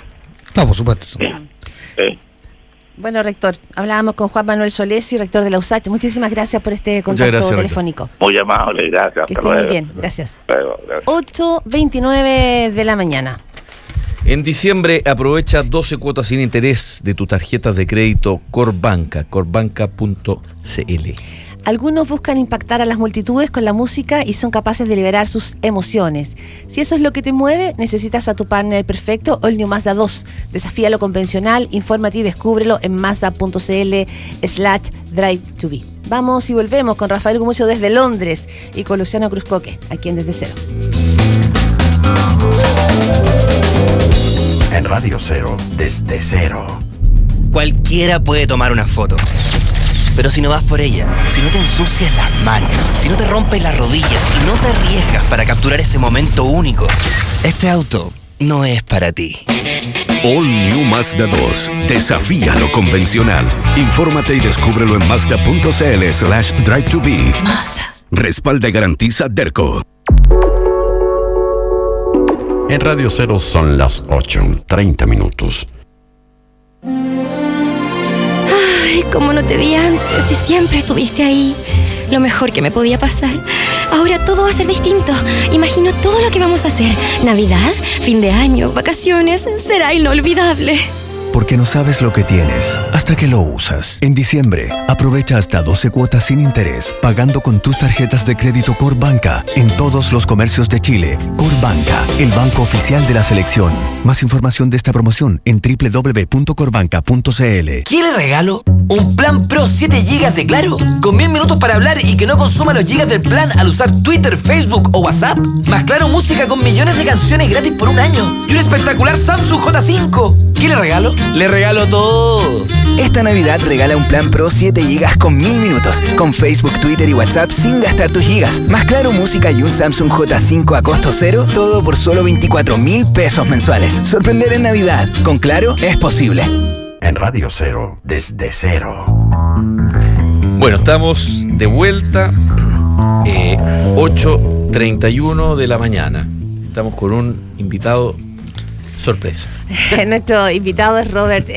S4: No, por supuesto.
S5: Sí.
S3: Bueno, rector, hablábamos con Juan Manuel Solesi, rector de la USACH. Muchísimas gracias por este contacto
S2: gracias,
S3: telefónico.
S5: Muy amable, gracias.
S3: Que esté muy bien, gracias.
S5: Luego, gracias.
S3: 8:29 de la mañana.
S2: En diciembre aprovecha 12 cuotas sin interés de tu tarjeta de crédito Corbanca, corbanca.cl.
S3: Algunos buscan impactar a las multitudes con la música y son capaces de liberar sus emociones. Si eso es lo que te mueve, necesitas a tu partner perfecto All New Mazda 2. Desafía lo convencional, infórmate y descúbrelo en mazda.cl/drive to be. Vamos y volvemos con Rafael Gumucio desde Londres y con Luciano Cruzcoque, aquí en Desde Cero.
S1: En Radio Cero, Desde Cero.
S6: Cualquiera puede tomar una foto. Pero si no vas por ella, si no te ensucias las manos, si no te rompes las rodillas y no te arriesgas para capturar ese momento único, este auto no es para ti.
S7: All New Mazda 2. Desafía lo convencional. Infórmate y descúbrelo en mazda.cl/drive to be.
S6: Mazda.
S7: Respalda y garantiza Derco.
S1: En Radio Cero son las 8:30 minutos.
S8: Ay, cómo no te vi antes y siempre estuviste ahí. Lo mejor que me podía pasar. Ahora todo va a ser distinto. Imagino todo lo que vamos a hacer. Navidad, fin de año, vacaciones. Será inolvidable.
S9: Porque no sabes lo que tienes hasta que lo usas. En diciembre, aprovecha hasta 12 cuotas sin interés, pagando con tus tarjetas de crédito Corbanca en todos los comercios de Chile. Corbanca, el banco oficial de la selección. Más información de esta promoción en www.corbanca.cl.
S6: ¿Qué le regalo? Un plan Pro 7 GB de Claro, con 1000 minutos para hablar y que no consuma los gigas del plan al usar Twitter, Facebook o WhatsApp. Más Claro Música con millones de canciones gratis por un año. Y un espectacular Samsung J5. ¿Qué le regalo? Le regalo todo.
S10: Esta Navidad regala un plan Pro 7 GB con 1000 minutos, con Facebook, Twitter y WhatsApp sin gastar tus gigas. Más Claro Música y un Samsung J5 a costo cero, todo por solo 24.000 pesos mensuales. Sorprender en Navidad. Con Claro es posible.
S1: En Radio Cero, Desde Cero.
S2: Bueno, estamos de vuelta, 8:31 de la mañana. Estamos con un invitado sorpresa.
S3: Nuestro invitado es Robert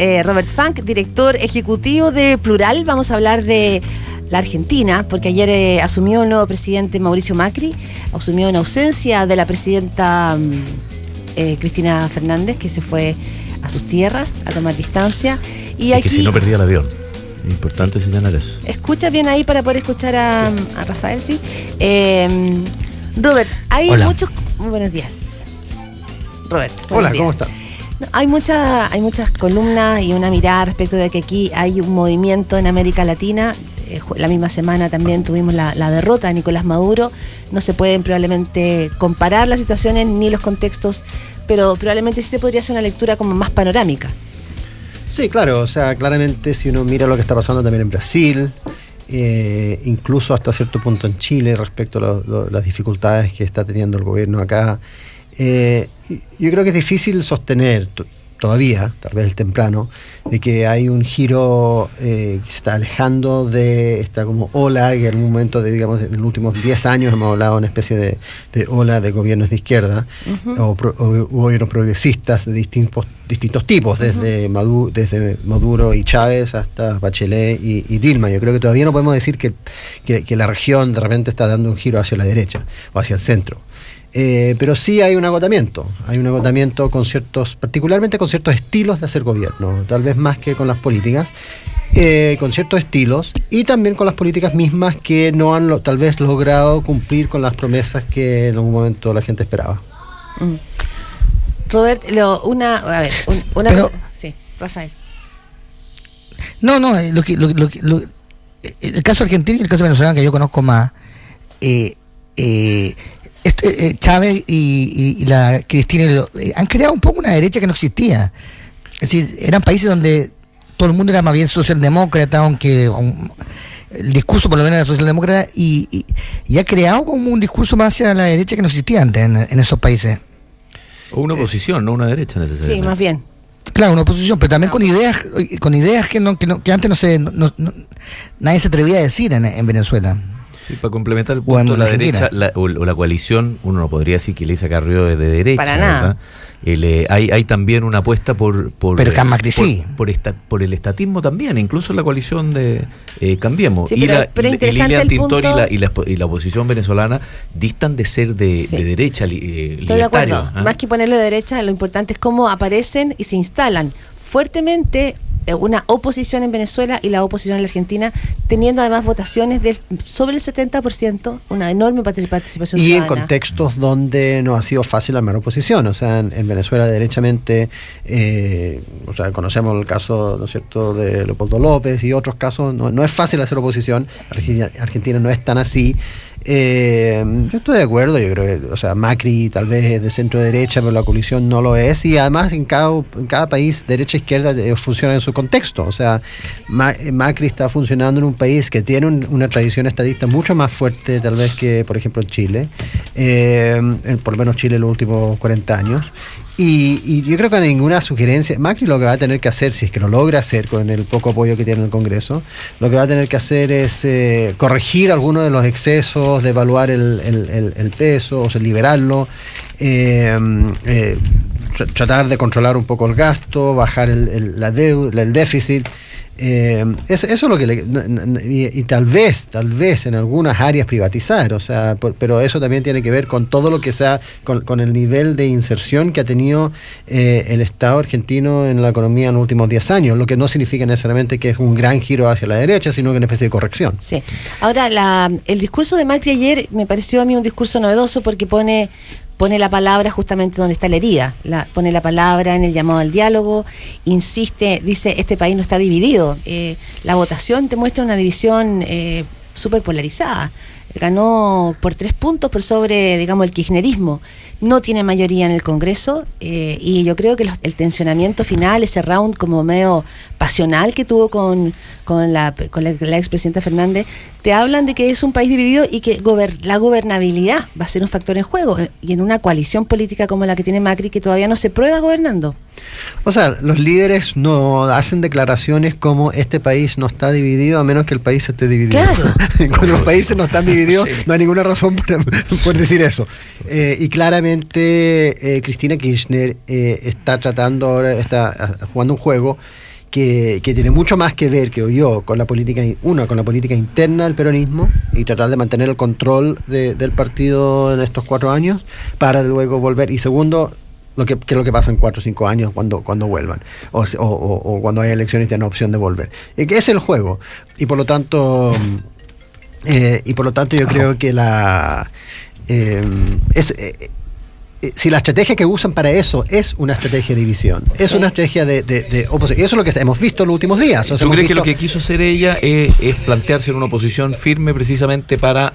S3: Funk, director ejecutivo de Plural. Vamos a hablar de la Argentina, porque ayer asumió el nuevo presidente Mauricio Macri, asumió en ausencia de la presidenta Cristina Fernández, que se fue a sus tierras a tomar distancia. Y
S2: es
S3: aquí,
S2: que si no perdía el avión. Es importante señalar eso.
S3: Escucha bien ahí para poder escuchar a Rafael, ¿sí? Robert, hay
S4: Hola.
S3: muchos... Muy buenos días. Robert,
S4: Hola,
S3: buenos
S4: ¿cómo
S3: días.
S4: está?
S3: No, hay muchas columnas y una mirada respecto de que aquí hay un movimiento en América Latina. La misma semana también tuvimos la derrota de Nicolás Maduro. No se pueden probablemente comparar las situaciones ni los contextos, pero probablemente sí se podría hacer una lectura como más panorámica.
S11: Sí, claro, o sea, claramente si uno mira lo que está pasando también en Brasil, incluso hasta cierto punto en Chile respecto a las dificultades que está teniendo el gobierno acá, yo creo que es difícil sostener todavía, tal vez temprano, de que hay un giro que se está alejando de esta como ola que en algún momento, digamos, en los últimos 10 años hemos hablado de una especie de ola de gobiernos de izquierda, o gobiernos progresistas de distintos tipos, desde Maduro y Chávez hasta Bachelet y Dilma. Yo creo que todavía no podemos decir que la región de repente está dando un giro hacia la derecha o hacia el centro. Pero sí hay un agotamiento con particularmente con ciertos estilos de hacer gobierno, tal vez más que con las políticas, con ciertos estilos y también con las políticas mismas que no han tal vez logrado cumplir con las promesas que en algún momento la gente esperaba.
S3: Robert, sí, Rafael.
S4: No, el caso argentino y el caso venezolano que yo conozco más, Chávez y la Cristina han creado un poco una derecha que no existía. Es decir, eran países donde todo el mundo era más bien socialdemócrata, aunque el discurso por lo menos era socialdemócrata, y ha creado como un discurso más hacia la derecha que no existía antes en esos países.
S2: O una oposición, no una derecha necesariamente.
S3: Sí, más bien.
S4: Claro, una oposición, pero también con ideas que antes nadie se atrevía a decir en Venezuela.
S2: Sí, para complementar el punto, la derecha o la coalición, uno no podría decir que Elisa Carrió es de derecha,
S3: para nada.
S2: ¿verdad? Hay también una apuesta por el estatismo también, incluso en la coalición de Cambiemos.
S3: Sí, pero interesante
S2: Lilian
S3: el
S2: Tintori
S3: punto.
S2: y la oposición venezolana distan de ser de derecha,
S3: Estoy de acuerdo.
S2: libertario.
S3: Más que ponerlo de derecha, lo importante es cómo aparecen y se instalan fuertemente una oposición en Venezuela y la oposición en la Argentina, teniendo además votaciones de sobre el 70%, una enorme participación
S11: y
S3: ciudadana.
S11: en contextos donde no ha sido fácil armar oposición. O sea, en Venezuela derechamente, o sea, conocemos el caso, ¿no es cierto?, de Leopoldo López y otros casos. No es fácil hacer oposición. Argentina no es tan así. Yo estoy de acuerdo, yo creo que, o sea, Macri tal vez es de centro derecha, pero la coalición no lo es, y además en cada país, derecha e izquierda, funciona en su contexto. O sea, Macri está funcionando en un país que tiene una tradición estadista mucho más fuerte tal vez que, por ejemplo, en Chile, por lo menos Chile en los últimos 40 años. Y yo creo que ninguna sugerencia, Macri lo que va a tener que hacer, si es que lo logra hacer con el poco apoyo que tiene en el Congreso, lo que va a tener que hacer es corregir algunos de los excesos, devaluar el peso, o sea, liberarlo, tratar de controlar un poco el gasto, bajar la deuda, el déficit. Eso es lo que y tal vez en algunas áreas privatizar, o sea, pero eso también tiene que ver con todo lo que sea, con el nivel de inserción que ha tenido el Estado argentino en la economía en los últimos 10 años, lo que no significa necesariamente que es un gran giro hacia la derecha, sino que una especie de corrección.
S3: Sí. Ahora, el discurso de Macri ayer me pareció a mí un discurso novedoso porque pone la palabra justamente donde está la herida, pone la palabra en el llamado al diálogo, insiste, dice, este país no está dividido. La votación te muestra una división súper polarizada. Ganó por 3 puntos por sobre, digamos, el kirchnerismo. No tiene mayoría en el Congreso, y yo creo que el tensionamiento final, ese round como medio pasional que tuvo con la expresidenta Fernández, te hablan de que es un país dividido y que la gobernabilidad va a ser un factor en juego, y en una coalición política como la que tiene Macri, que todavía no se prueba gobernando.
S11: O sea, los líderes no hacen declaraciones como este país no está dividido a menos que el país esté dividido.
S3: Claro.
S11: Cuando los países no están divididos, no hay ninguna razón por decir eso. Y claramente Cristina Kirchner está jugando un juego que tiene mucho más que ver, creo yo, con la política interna del peronismo y tratar de mantener el control del partido en estos 4 años para luego volver. Y segundo, qué es lo que pasa en 4 o 5 años cuando vuelvan o cuando hay elecciones y tienen opción de volver. Que es el juego. Y por lo tanto yo creo que si la estrategia que usan para eso es una estrategia de división, es una estrategia de oposición. Eso es lo que hemos visto en los últimos días.
S2: ¿Tú crees que lo que quiso hacer ella es plantearse en una oposición firme precisamente para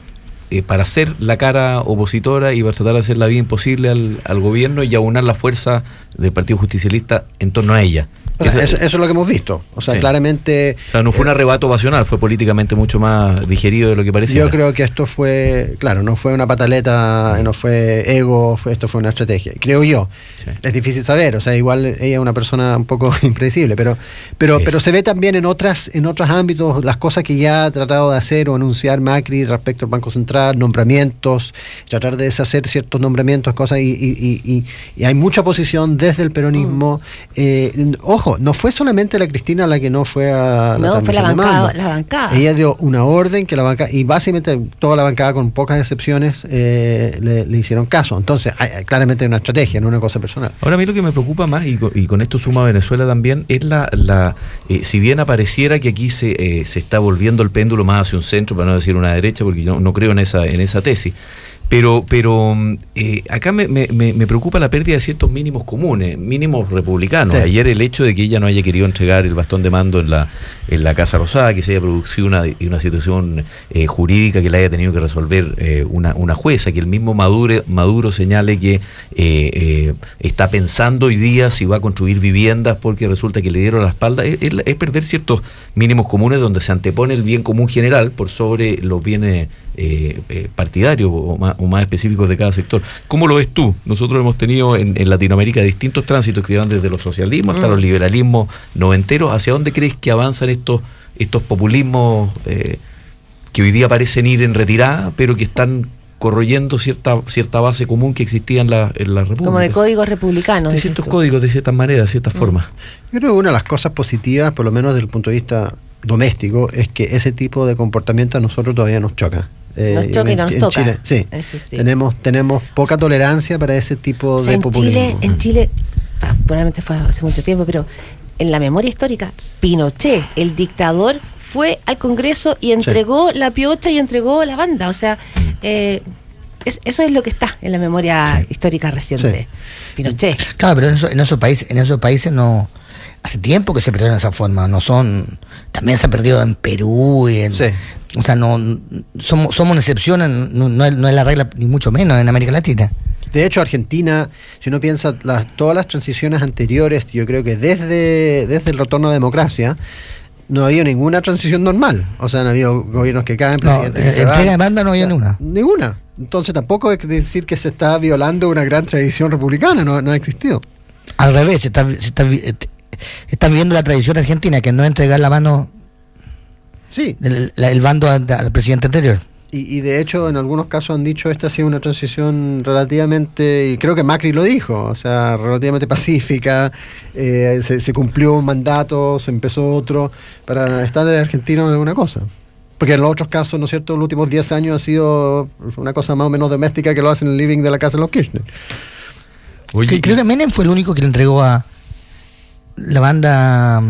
S2: hacer la cara opositora y para tratar de hacer la vida imposible al gobierno y aunar la fuerza del Partido Justicialista en torno a ella?
S11: O sea, eso es lo que hemos visto. O sea, sí. Claramente.
S2: O sea, no fue un arrebato pasional, fue políticamente mucho más digerido de lo que parecía.
S11: Yo creo que esto fue, claro, no fue una pataleta, no fue ego, esto fue una estrategia. Creo yo. Sí. Es difícil saber, o sea, igual ella es una persona un poco impredecible, pero se ve también en otros ámbitos las cosas que ya ha tratado de hacer o anunciar Macri respecto al Banco Central, nombramientos, tratar de deshacer ciertos nombramientos, cosas, y hay mucha oposición desde el peronismo. Ojo, no fue solamente la Cristina la que no fue a la
S3: no, fue la bancada.
S11: Ella dio una orden que la bancada, y básicamente toda la bancada, con pocas excepciones, le hicieron caso. Entonces, claramente hay una estrategia, no una cosa personal.
S2: Ahora, a mí lo que me preocupa más, y con esto suma Venezuela también, es si bien apareciera que aquí se está volviendo el péndulo más hacia un centro, para no decir una derecha, porque yo no creo en esa tesis. Pero acá me preocupa la pérdida de ciertos mínimos comunes, mínimos republicanos. Sí. Ayer el hecho de que ella no haya querido entregar el bastón de mando en la Casa Rosada, que se haya producido una situación jurídica que la haya tenido que resolver una jueza, que el mismo Maduro señale que está pensando hoy día si va a construir viviendas porque resulta que le dieron la espalda, es perder ciertos mínimos comunes donde se antepone el bien común general por sobre los bienes partidarios o más específicos de cada sector. ¿Cómo lo ves tú? Nosotros hemos tenido en Latinoamérica distintos tránsitos que van desde los socialismos hasta los liberalismos noventeros. ¿Hacia dónde crees que avanzan estos populismos que hoy día parecen ir en retirada, pero que están corroyendo cierta base común que existía en la República.
S3: Como de códigos republicanos.
S2: De ciertos códigos, de ciertas maneras, de ciertas formas.
S11: Yo creo que una de las cosas positivas, por lo menos desde el punto de vista doméstico, es que ese tipo de comportamiento a nosotros todavía nos choca.
S3: Nos choca y no nos toca.
S11: Chile, sí. Tenemos poca tolerancia para ese tipo de populismo.
S3: En Chile, probablemente fue hace mucho tiempo, pero en la memoria histórica, Pinochet, el dictador, fue al Congreso y entregó la piocha y entregó la banda. O sea, eso es lo que está en la memoria histórica reciente. Pinochet.
S4: Claro, pero en esos países no. Hace tiempo que se perdieron de esa forma. También se ha perdido en Perú y o sea, somos una excepción, no es la regla, ni mucho menos en América Latina.
S11: De hecho, Argentina, si uno piensa todas las transiciones anteriores, yo creo que desde el retorno a la democracia no ha habido ninguna transición normal. O sea, han habido gobiernos que caen, presidentes que
S4: entrega de banda no había
S11: ninguna. Entonces tampoco es decir que se está violando una gran tradición republicana, no ha existido.
S4: Al revés, se está viviendo la tradición argentina, que no entregar la mano el bando al presidente anterior.
S11: Y de hecho, en algunos casos han dicho esta ha sido una transición relativamente, y creo que Macri lo dijo, o sea, relativamente pacífica, se cumplió un mandato, se empezó otro, para estándares argentinos es una cosa. Porque en los otros casos, ¿no es cierto?, los últimos 10 años ha sido una cosa más o menos doméstica que lo hacen en el living de la casa de los Kirchner.
S4: Creo que Menem fue el único que le entregó a la banda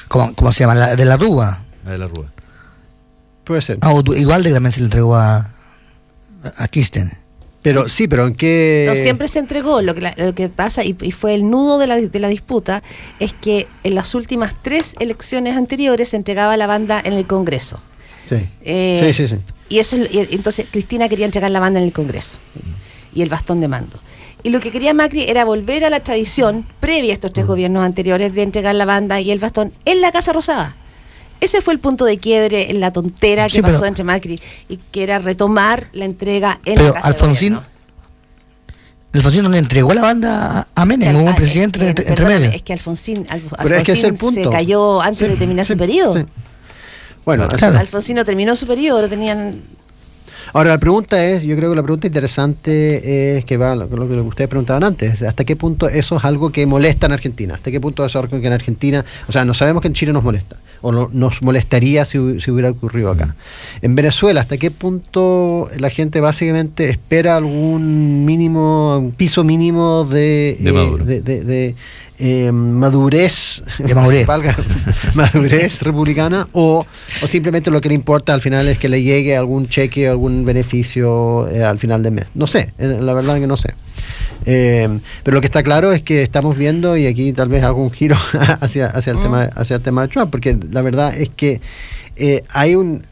S4: ¿cómo se llama? De la Rúa.
S2: La de la Rúa.
S11: Puede ser.
S4: Igual de también se le entregó a Kirchner.
S11: Pero ¿en qué?
S3: No, siempre se entregó. Lo que pasa, y fue el nudo de la disputa, es que en las últimas 3 elecciones anteriores se entregaba la banda en el Congreso.
S11: Sí.
S3: Y entonces Cristina quería entregar la banda en el Congreso y el bastón de mando. Y lo que quería Macri era volver a la tradición previa a estos 3 gobiernos anteriores de entregar la banda y el bastón en la Casa Rosada. Ese fue el punto de quiebre en la tontera que pasó entre Macri, y que era retomar la entrega en la Casa Rosada.
S4: Alfonsín no le entregó la banda a Menem, hubo un presidente entre medio.
S3: Es que Alfonsín
S11: se
S3: cayó antes de terminar su periodo.
S11: Sí. Bueno,
S3: Alfonsín no terminó su periodo, lo tenían.
S11: Ahora, yo creo que la pregunta interesante es que va lo que ustedes preguntaban antes, ¿hasta qué punto eso es algo que molesta en Argentina? ¿Hasta qué punto es algo que en Argentina, o sea, no sabemos que en Chile nos molesta, o nos molestaría si hubiera ocurrido acá? En Venezuela, ¿hasta qué punto la gente básicamente espera un piso mínimo de madurez republicana, o simplemente lo que le importa al final es que le llegue algún cheque, algún beneficio al final del mes? No sé, la verdad que no sé. Pero lo que está claro es que estamos viendo, y aquí tal vez hago un giro hacia el tema de Trump, porque la verdad es que hay un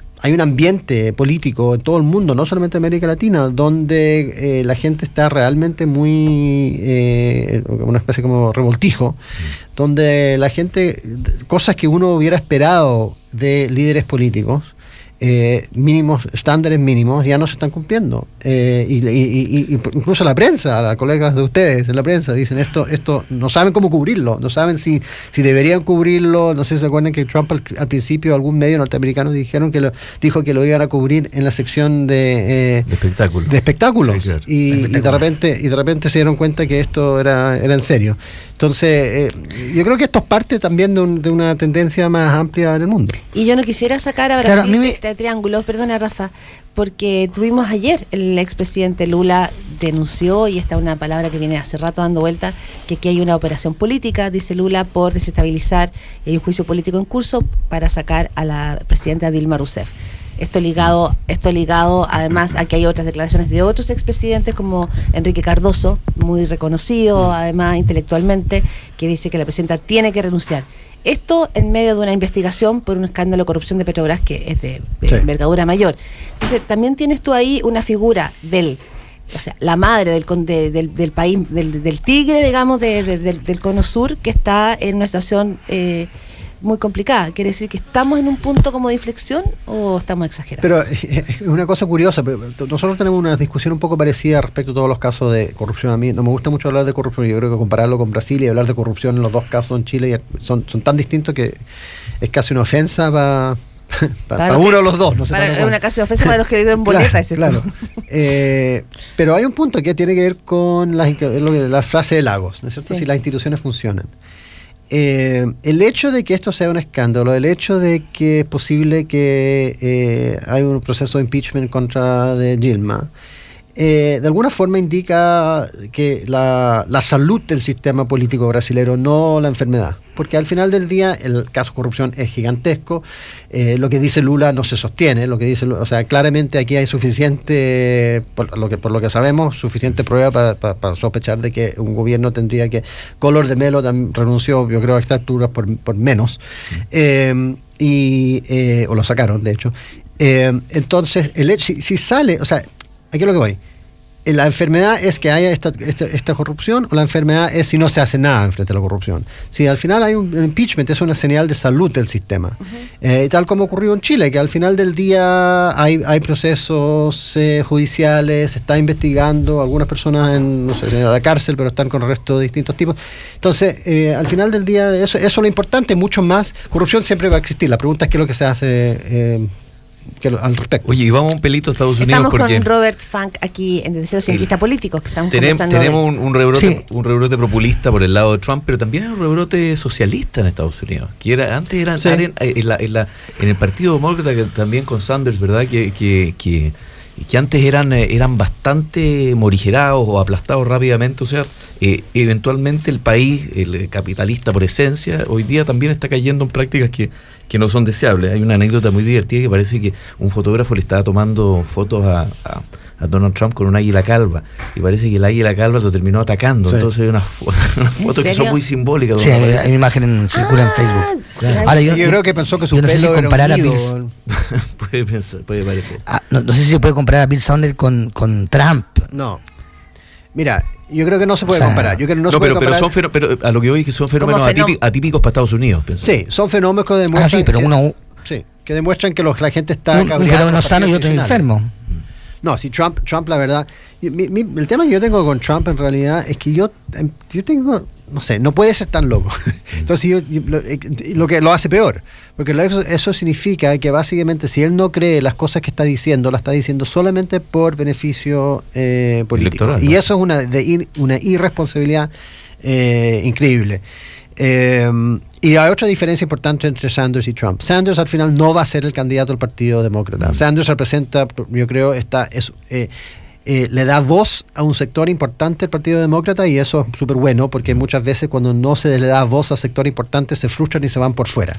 S11: ambiente político en todo el mundo, no solamente en América Latina, donde la gente está realmente muy una especie como revoltijo, donde la gente, cosas que uno hubiera esperado de líderes políticos, estándares mínimos, ya no se están cumpliendo. Y incluso la prensa, las colegas de ustedes en la prensa dicen esto no saben cómo cubrirlo, no saben si deberían cubrirlo. No sé si se acuerdan que Trump al principio, algún medio norteamericano dijo que lo iban a cubrir en la sección de espectáculos. Sí, claro. y de repente se dieron cuenta que esto era en serio. Entonces, yo creo que esto es parte también de una tendencia más amplia en el mundo.
S3: Y yo no quisiera sacar a Brasil de este triángulo, perdona Rafa, porque tuvimos ayer, el expresidente Lula denunció, y esta es una palabra que viene hace rato dando vuelta, que aquí hay una operación política, dice Lula, por desestabilizar, y hay un juicio político en curso para sacar a la presidenta Dilma Rousseff. Esto ligado además a que hay otras declaraciones de otros expresidentes como Enrique Cardoso, muy reconocido además intelectualmente, que dice que la presidenta tiene que renunciar. Esto en medio de una investigación por un escándalo de corrupción de Petrobras que es de envergadura mayor. Entonces también tienes tú ahí una figura la madre del país, del tigre, digamos, del cono sur, que está en una situación muy complicada. ¿Quiere decir que estamos en un punto como de inflexión o estamos exagerando?
S11: Pero es una cosa curiosa. Nosotros tenemos una discusión un poco parecida respecto a todos los casos de corrupción. A mí no me gusta mucho hablar de corrupción. Yo creo que compararlo con Brasil y hablar de corrupción en los dos casos en Chile son tan distintos que es casi una ofensa para uno de los dos. No sé
S3: para una casi ofensa para los que le dio en boleta.
S11: Claro. Pero hay un punto que tiene que ver con la frase de Lagos, ¿no es cierto?
S3: Sí.
S11: Si las instituciones funcionan. El hecho de que esto sea un escándalo, el hecho de que es posible que hay un proceso de impeachment contra de Dilma, de alguna forma indica que la salud del sistema político brasileño, no la enfermedad. Porque al final del día el caso de corrupción es gigantesco. Lo que dice Lula no se sostiene. Lo que dice, o sea, claramente aquí hay suficiente, por lo que sabemos, suficiente prueba para sospechar de que un gobierno tendría que... Collor de Mello renunció, yo creo, a esta altura por menos. O lo sacaron, de hecho. Entonces, si sale... O sea, aquí es lo que voy. La enfermedad es que haya esta corrupción, o la enfermedad es si no se hace nada frente a la corrupción. Si al final hay un impeachment, es una señal de salud del sistema. Tal como ocurrió en Chile, que al final del día hay procesos judiciales, se está investigando, algunas personas en la cárcel, pero están con arrestos de distintos tipos. Entonces, al final del día, eso es lo importante, mucho más. Corrupción siempre va a existir. La pregunta es qué es lo que se hace... al respecto.
S2: Oye, y vamos un pelito a Estados Unidos.
S3: Estamos
S2: porque
S3: con Robert Funk aquí en Deseo Cientista Político, que estamos
S2: tenemos un rebrote populista por el lado de Trump, pero también hay un rebrote socialista en Estados Unidos, que antes eran en el Partido Demócrata, que también con Sanders, ¿verdad? Que antes eran bastante morigerados o aplastados rápidamente. O sea, eventualmente el país, el capitalista por esencia, hoy día también está cayendo en prácticas que no son deseables. Hay una anécdota muy divertida que parece que un fotógrafo le estaba tomando fotos a Donald Trump con un águila calva, y parece que el águila calva lo terminó atacando. Sí. Entonces hay unas fotos que son muy simbólicas.
S4: Sí, hay una imagen circula en Facebook.
S11: Claro. Ahora, yo creo que pensó que su pelo era unido.
S2: puede parecer.
S4: No sé si se puede comparar a Bill Sanders con Trump.
S11: No. Mira, yo creo que no se puede comparar. Yo creo que
S2: pero a lo que voy es que son fenómenos atípicos para Estados Unidos.
S11: Sí, son fenómenos que demuestran que demuestran que la gente está
S4: un fenómeno sano y otro enfermo.
S11: No, si Trump la verdad, el tema que yo tengo con Trump en realidad es que yo tengo, no sé, no puede ser tan loco. Entonces lo que lo hace peor, porque eso significa que básicamente si él no cree las cosas que está diciendo, la está diciendo solamente por beneficio político. Electoral, ¿no? Y eso es una irresponsabilidad increíble. Y hay otra diferencia importante entre Sanders y Trump. Sanders al final no va a ser el candidato del Partido Demócrata. Sanders representa, yo creo, le da voz a un sector importante del Partido Demócrata, y eso es súper bueno, porque muchas veces cuando no se le da voz a sector importante se frustran y se van por fuera.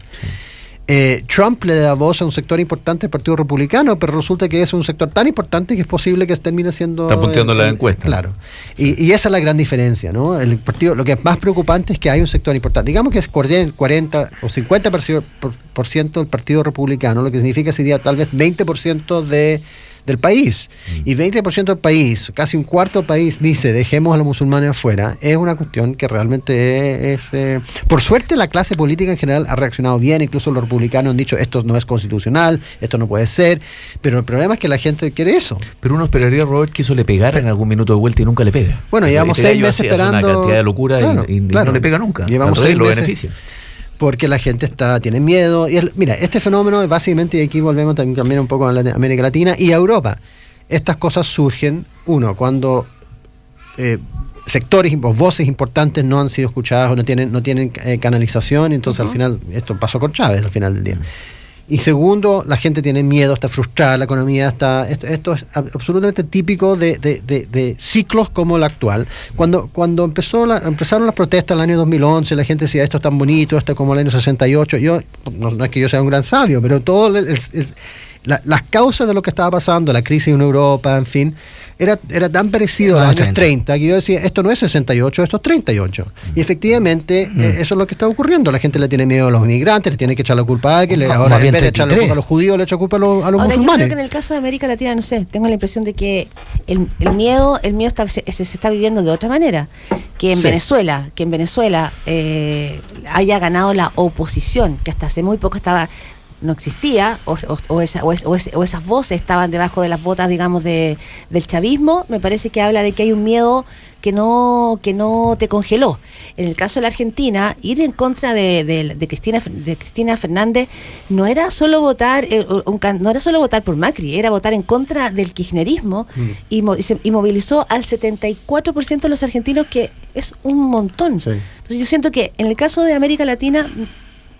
S11: Trump le da voz a un sector importante del Partido Republicano, pero resulta que es un sector tan importante que es posible que termine siendo...
S2: Está punteando la encuesta.
S11: Claro. Y esa es la gran diferencia, ¿no? El partido, lo que es más preocupante es que hay un sector importante. Digamos que es 40 o 50% del Partido Republicano, lo que significa sería tal vez 20% del país. Y 20% del país, casi un cuarto del país, dice dejemos a los musulmanes afuera. Es una cuestión que realmente es... por suerte la clase política en general ha reaccionado bien, incluso los republicanos han dicho esto no es constitucional, esto no puede ser, pero el problema es que la gente quiere eso.
S2: Pero uno esperaría, Robert, que eso le pegara en algún minuto de vuelta y nunca le pega.
S11: Bueno, llevamos 6 meses esperando...
S2: una cantidad de locura, claro, y no le pega nunca.
S11: Llevamos 6 meses. Beneficia. Porque la gente tiene miedo. Mira, este fenómeno básicamente, y aquí volvemos también un poco a América Latina y a Europa. Estas cosas surgen, cuando sectores o voces importantes no han sido escuchadas o no tienen canalización, entonces al final, esto pasó con Chávez al final del día. Y segundo, la gente tiene miedo, está frustrada, la economía está... Esto es absolutamente típico de ciclos como el actual. Cuando empezaron las protestas en el año 2011, la gente decía, esto es tan bonito, esto es como el año 68. No es que yo sea un gran sabio, pero todo las causas de lo que estaba pasando, la crisis en Europa, en fin, era tan parecido a los años 30 que yo decía, esto no es 68, esto es 38. Y efectivamente, eso es lo que está ocurriendo. La gente le tiene miedo a los inmigrantes, le tiene que echar la culpa a alguien, ahora en vez de echarle la culpa a los judíos, le echa culpa a los musulmanes.
S3: Yo creo que en el caso de América Latina, no sé, tengo la impresión de que el miedo se está viviendo de otra manera. Que en Venezuela haya ganado la oposición, que hasta hace muy poco estaba no existía, o esas voces estaban debajo de las botas, digamos, del chavismo, me parece que habla de que hay un miedo que no te congeló. En el caso de la Argentina, ir en contra de Cristina Fernández no era solo votar por Macri, era votar en contra del kirchnerismo y movilizó al 74% de los argentinos, que es un montón. Sí. Entonces yo siento que en el caso de América Latina,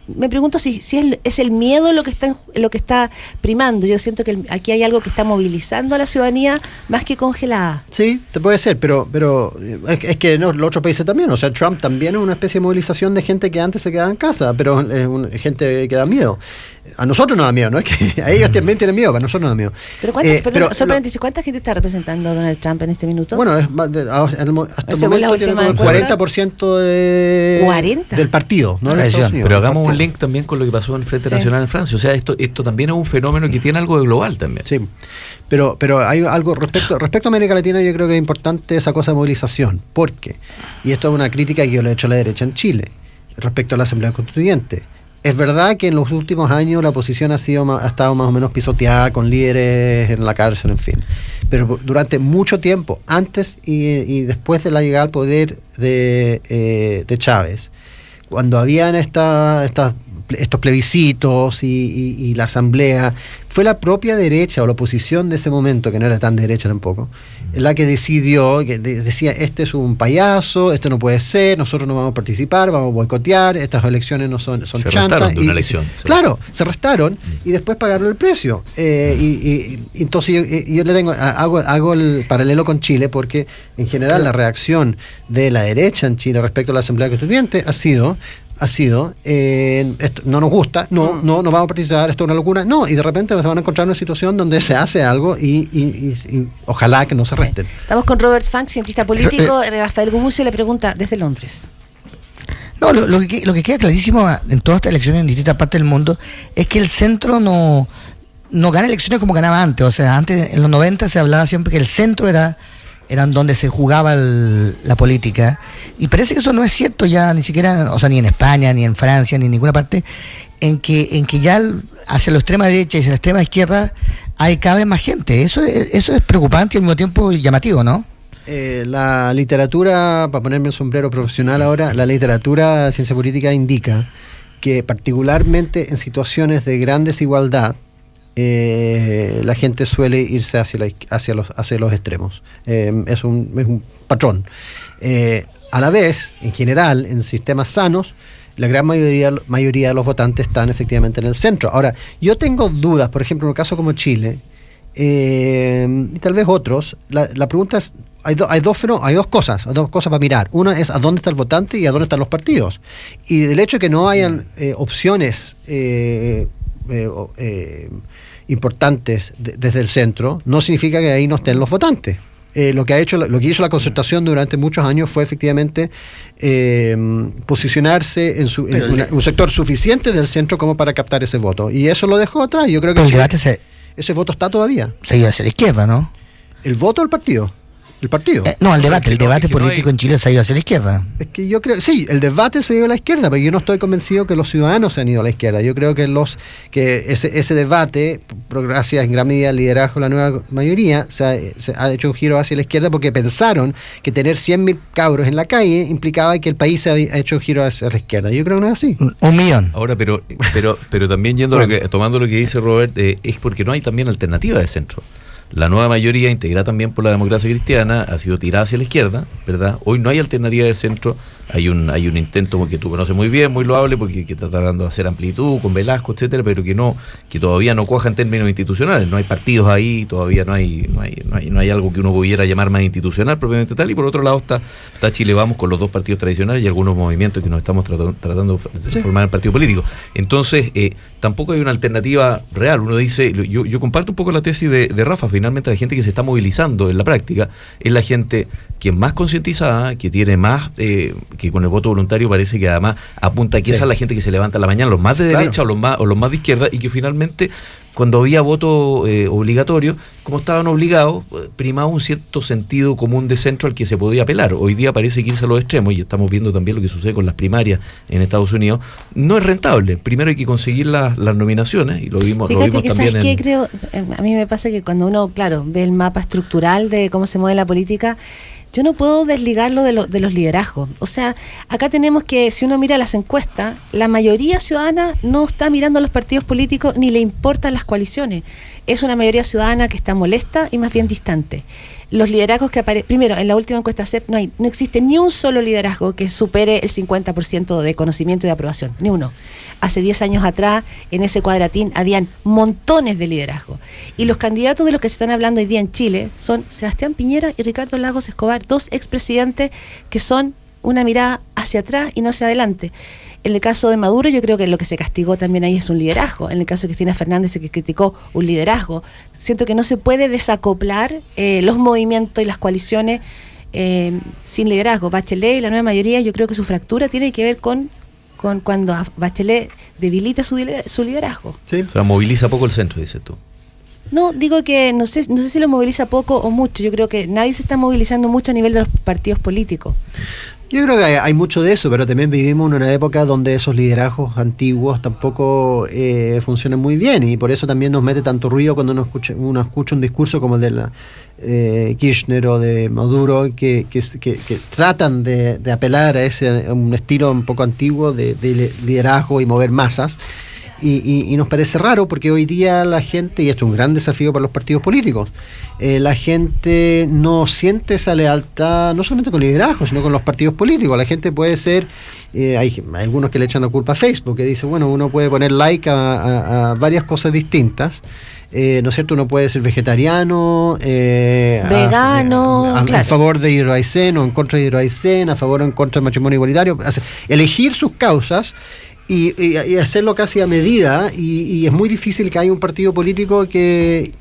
S3: me pregunto si es el miedo lo que está primando. Yo siento que aquí hay algo que está movilizando a la ciudadanía más que congelada.
S11: Sí, te puede ser, pero es que los otros países también. O sea, Trump también es una especie de movilización de gente que antes se quedaba en casa, pero es gente que da miedo. A nosotros nos da miedo, ¿no? Es que a ellos también tienen miedo, pero a nosotros nos da miedo.
S3: Pero ¿cuánta gente está representando a Donald Trump en este minuto?
S11: Bueno, hasta el momento tiene como el 40% del partido, ¿no?
S2: Pero hagamos un link también con lo que pasó en el Frente Nacional en Francia. O sea, esto también es un fenómeno que tiene algo de global también.
S11: Sí, pero hay algo respecto a América Latina. Yo creo que es importante esa cosa de movilización, porque, y esto es una crítica que yo le he hecho a la derecha en Chile respecto a la Asamblea Constituyente. Es verdad que en los últimos años la oposición ha estado más o menos pisoteada, con líderes en la cárcel, en fin. Pero durante mucho tiempo, antes y después de la llegada al poder de Chávez, cuando habían estos plebiscitos y la asamblea, fue la propia derecha o la oposición de ese momento, que no era tan derecha tampoco, la que decidió, que decía, este es un payaso, esto no puede ser, nosotros no vamos a participar, vamos a boicotear, estas elecciones no son
S2: se
S11: chantas.
S2: Restaron de una elección.
S11: Claro, se restaron y después pagaron el precio. Y entonces yo le hago el paralelo con Chile, porque en general la reacción de la derecha en Chile respecto a la Asamblea Constituyente ha sido esto no nos gusta, no vamos a participar, esto es una locura, y de repente se van a encontrar en una situación donde se hace algo y ojalá que no se resten.
S3: Estamos con Robert Funk, cientista político. Rafael Gumucio le pregunta desde Londres.
S4: No, lo que queda clarísimo en todas estas elecciones en distintas partes del mundo es que el centro no gana elecciones como ganaba antes. O sea, antes, en los 90 se hablaba siempre que el centro eran donde se jugaba la política, y parece que eso no es cierto ya, ni siquiera, o sea, ni en España, ni en Francia, ni en ninguna parte, en que ya hacia la extrema derecha y hacia la extrema izquierda hay cada vez más gente. Eso es preocupante y al mismo tiempo llamativo, ¿no?
S11: La literatura, para ponerme el sombrero profesional ahora, la literatura de ciencia política indica que particularmente en situaciones de gran desigualdad, la gente suele irse hacia los extremos. Es un patrón. A la vez, en general, en sistemas sanos, la gran mayoría de los votantes están efectivamente en el centro. Ahora, yo tengo dudas, por ejemplo, en un caso como Chile, y tal vez otros, la pregunta es, hay dos cosas para mirar. Una es a dónde está el votante y a dónde están los partidos. Y el hecho de que no hayan opciones importantes desde el centro no significa que ahí no estén los votantes. Lo que hizo la Concertación durante muchos años fue efectivamente posicionarse en un sector suficiente del centro como para captar ese voto, y eso lo dejó atrás. Yo creo que ese voto está todavía.
S4: Se iba hacia la izquierda, ¿no?
S11: ¿El voto o el partido? El partido.
S4: El debate político en Chile se ha ido hacia la izquierda.
S11: Es que yo creo, sí, el debate se ha ido a la izquierda, pero yo no estoy convencido que los ciudadanos se han ido a la izquierda. Yo creo que ese debate, gracias en gran medida al liderazgo de la nueva mayoría, se ha hecho un giro hacia la izquierda, porque pensaron que tener 100.000 cabros en la calle implicaba que el país se había hecho un giro hacia la izquierda. Yo creo que no es así.
S4: 1 millón.
S2: Ahora, pero también tomando lo que dice Robert, es porque no hay también alternativa de centro. La nueva mayoría, integrada también por la democracia cristiana, ha sido tirada hacia la izquierda, ¿verdad? Hoy no hay alternativa de centro. Hay un intento que tú conoces muy bien, muy loable, porque que está tratando de hacer amplitud con Velasco, etcétera, pero que todavía no cuaja en términos institucionales. No hay partidos ahí, todavía no hay algo que uno pudiera llamar más institucional propiamente tal. Y por otro lado está Chile Vamos, con los dos partidos tradicionales y algunos movimientos que nos estamos tratando de formar el partido político. Entonces, tampoco hay una alternativa real. Uno dice, yo comparto un poco la tesis de Rafa. Finalmente la gente que se está movilizando en la práctica es la gente que es más concientizada, que tiene más, que con el voto voluntario parece que además apunta que esa es la gente que se levanta en la mañana, los más de derecha o los más de izquierda, y que finalmente cuando había voto obligatorio, como estaban obligados, primaba un cierto sentido común de centro al que se podía apelar. Hoy día parece que irse a los extremos, y estamos viendo también lo que sucede con las primarias en Estados Unidos. No es rentable. Primero hay que conseguir las nominaciones, y lo vimos
S3: Fíjate que,
S2: también
S3: ¿sabes qué? Creo, a mí me pasa que cuando uno, claro, ve el mapa estructural de cómo se mueve la política, yo no puedo desligarlo de los liderazgos. O sea, acá tenemos que, si uno mira las encuestas, la mayoría ciudadana no está mirando a los partidos políticos ni le importan las coaliciones. Es una mayoría ciudadana que está molesta y más bien distante. Los liderazgos que aparecen, primero, en la última encuesta CEP no existe ni un solo liderazgo que supere el 50% de conocimiento y de aprobación, ni uno. Hace 10 años atrás, en ese cuadratín, habían montones de liderazgos. Y los candidatos de los que se están hablando hoy día en Chile son Sebastián Piñera y Ricardo Lagos Escobar, dos expresidentes que son una mirada hacia atrás y no hacia adelante. En el caso de Maduro, yo creo que lo que se castigó también ahí es un liderazgo. En el caso de Cristina Fernández, que criticó un liderazgo. Siento que no se puede desacoplar los movimientos y las coaliciones sin liderazgo. Bachelet y la nueva mayoría, yo creo que su fractura tiene que ver con cuando Bachelet debilita su liderazgo.
S2: ¿Sí? O sea, moviliza poco el centro, dices tú.
S3: No, digo que no sé si lo moviliza poco o mucho. Yo creo que nadie se está movilizando mucho a nivel de los partidos políticos.
S11: Yo creo que hay mucho de eso, pero también vivimos en una época donde esos liderazgos antiguos tampoco funcionan muy bien, y por eso también nos mete tanto ruido cuando uno escucha un discurso como el de Kirchner o de Maduro, que tratan de apelar a un estilo un poco antiguo de liderazgo y mover masas. Y nos parece raro porque hoy día la gente, y esto es un gran desafío para los partidos políticos, la gente no siente esa lealtad no solamente con liderazgo, sino con los partidos políticos. La gente puede ser, hay algunos que le echan la culpa a Facebook, que dice, bueno, uno puede poner like a varias cosas distintas, ¿no es cierto? Uno puede ser vegetariano,
S3: vegano,
S11: a favor de Hidroaicén o en contra de Hidroaicén, a favor o en contra del matrimonio igualitario, elegir sus causas y hacerlo casi a medida, y es muy difícil que haya un partido político que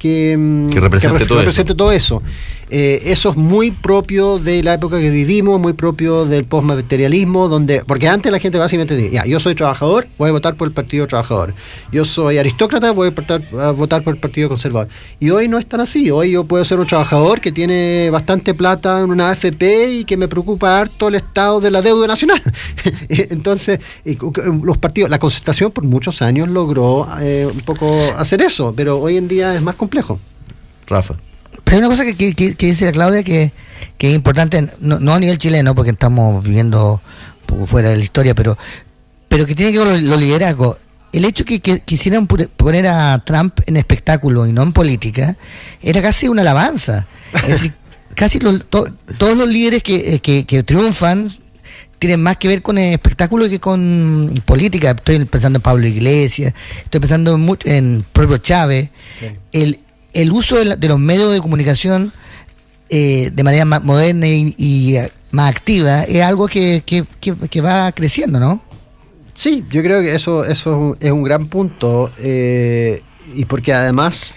S11: represente todo eso. Eso es muy propio de la época que vivimos, muy propio del postmaterialismo, porque antes la gente básicamente decía, yo soy trabajador, voy a votar por el Partido Trabajador. Yo soy aristócrata, voy a votar por el Partido Conservador. Y hoy no es tan así. Hoy yo puedo ser un trabajador que tiene bastante plata en una AFP y que me preocupa harto el estado de la deuda nacional. Entonces, los partidos, la Concertación por muchos años logró un poco hacer eso, pero hoy en día es más complejo.
S2: Rafa.
S4: Pero hay una cosa que dice la Claudia que es importante, no a nivel chileno, porque estamos viviendo un poco fuera de la historia, pero que tiene que ver con los liderazgos. El hecho que quisieran poner a Trump en espectáculo y no en política era casi una alabanza. Es decir, casi todos los líderes que triunfan tienen más que ver con el espectáculo que con política. Estoy pensando en Pablo Iglesias, estoy pensando en propio Chávez. Sí. El uso de los medios de comunicación de manera más moderna y más activa es algo que va creciendo, ¿no?
S11: Sí, yo creo que eso es un gran punto, y porque además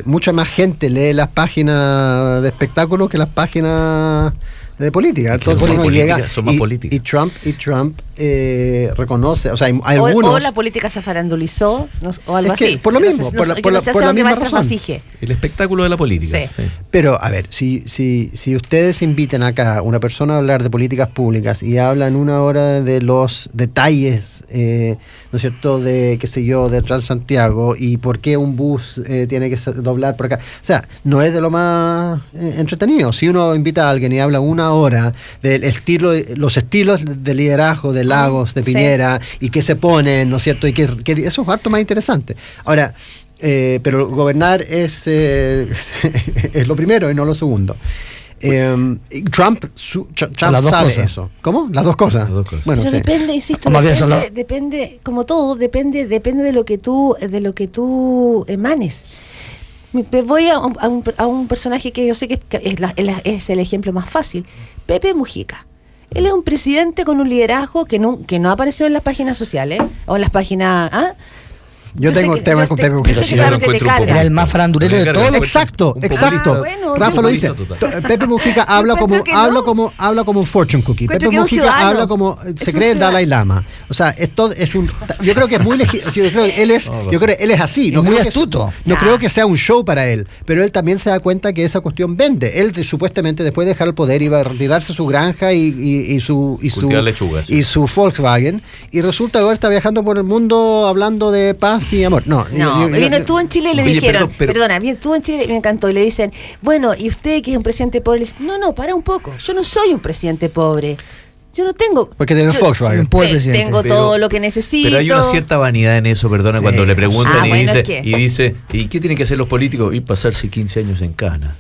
S11: mucha más gente lee las páginas de espectáculos que las páginas de política. Entonces uno llega
S2: son más políticas.
S11: Y Trump reconoce, o sea, hay algunos,
S3: o la política se farandulizó, o algo así.
S11: Por lo mismo, por la misma razón.
S2: El espectáculo de la política.
S3: Sí.
S11: Sí. Pero, a ver, si ustedes invitan acá a una persona a hablar de políticas públicas y hablan una hora de los detalles, ¿no es cierto?, de, qué sé yo, de Transantiago y por qué un bus tiene que doblar por acá. O sea, no es de lo más entretenido. Si uno invita a alguien y habla una hora del estilo, los estilos de liderazgo de Lagos, de Piñera, sí, y que se ponen, ¿no es cierto? Y que eso es harto más interesante. Ahora, pero gobernar es lo primero y no lo segundo. Trump sabe eso. ¿Cómo? Las dos cosas. Bueno,
S3: pero sí, depende, insisto, depende, como todo, depende de lo que tú emanes. Me voy a un personaje que yo sé que es el ejemplo más fácil. Pepe Mujica. Él es un presidente con un liderazgo que no apareció en las páginas sociales o en las páginas.
S11: Yo tengo temas con Pepe Mujica.
S4: Era el más farandulero de todos.
S11: Exacto. Rafa lo dice. Pepe Mujica habla como un fortune cookie. Pepe Mujica habla como se cree el Dalai Lama. O sea, esto es un. Yo creo que es muy yo creo que él es así.
S4: No, muy astuto.
S11: No creo que sea un show para él, pero él también se da cuenta que esa cuestión vende. Él supuestamente después de dejar el poder iba a retirarse su granja y su Volkswagen, y resulta que ahora está viajando por el mundo hablando de paz y amor.
S3: Estuvo en Chile y le dijeron, estuvo en Chile y me encantó, y le dicen, bueno, y usted que es un presidente pobre, le dice, no, para un poco, yo no soy un presidente pobre. Yo no tengo.
S11: Porque tiene Volkswagen.
S3: Tengo todo lo que necesito.
S2: Pero hay una cierta vanidad en eso, perdona, cuando le preguntan y dice, ¿y qué tienen que hacer los políticos? Y pasarse 15 años en cana.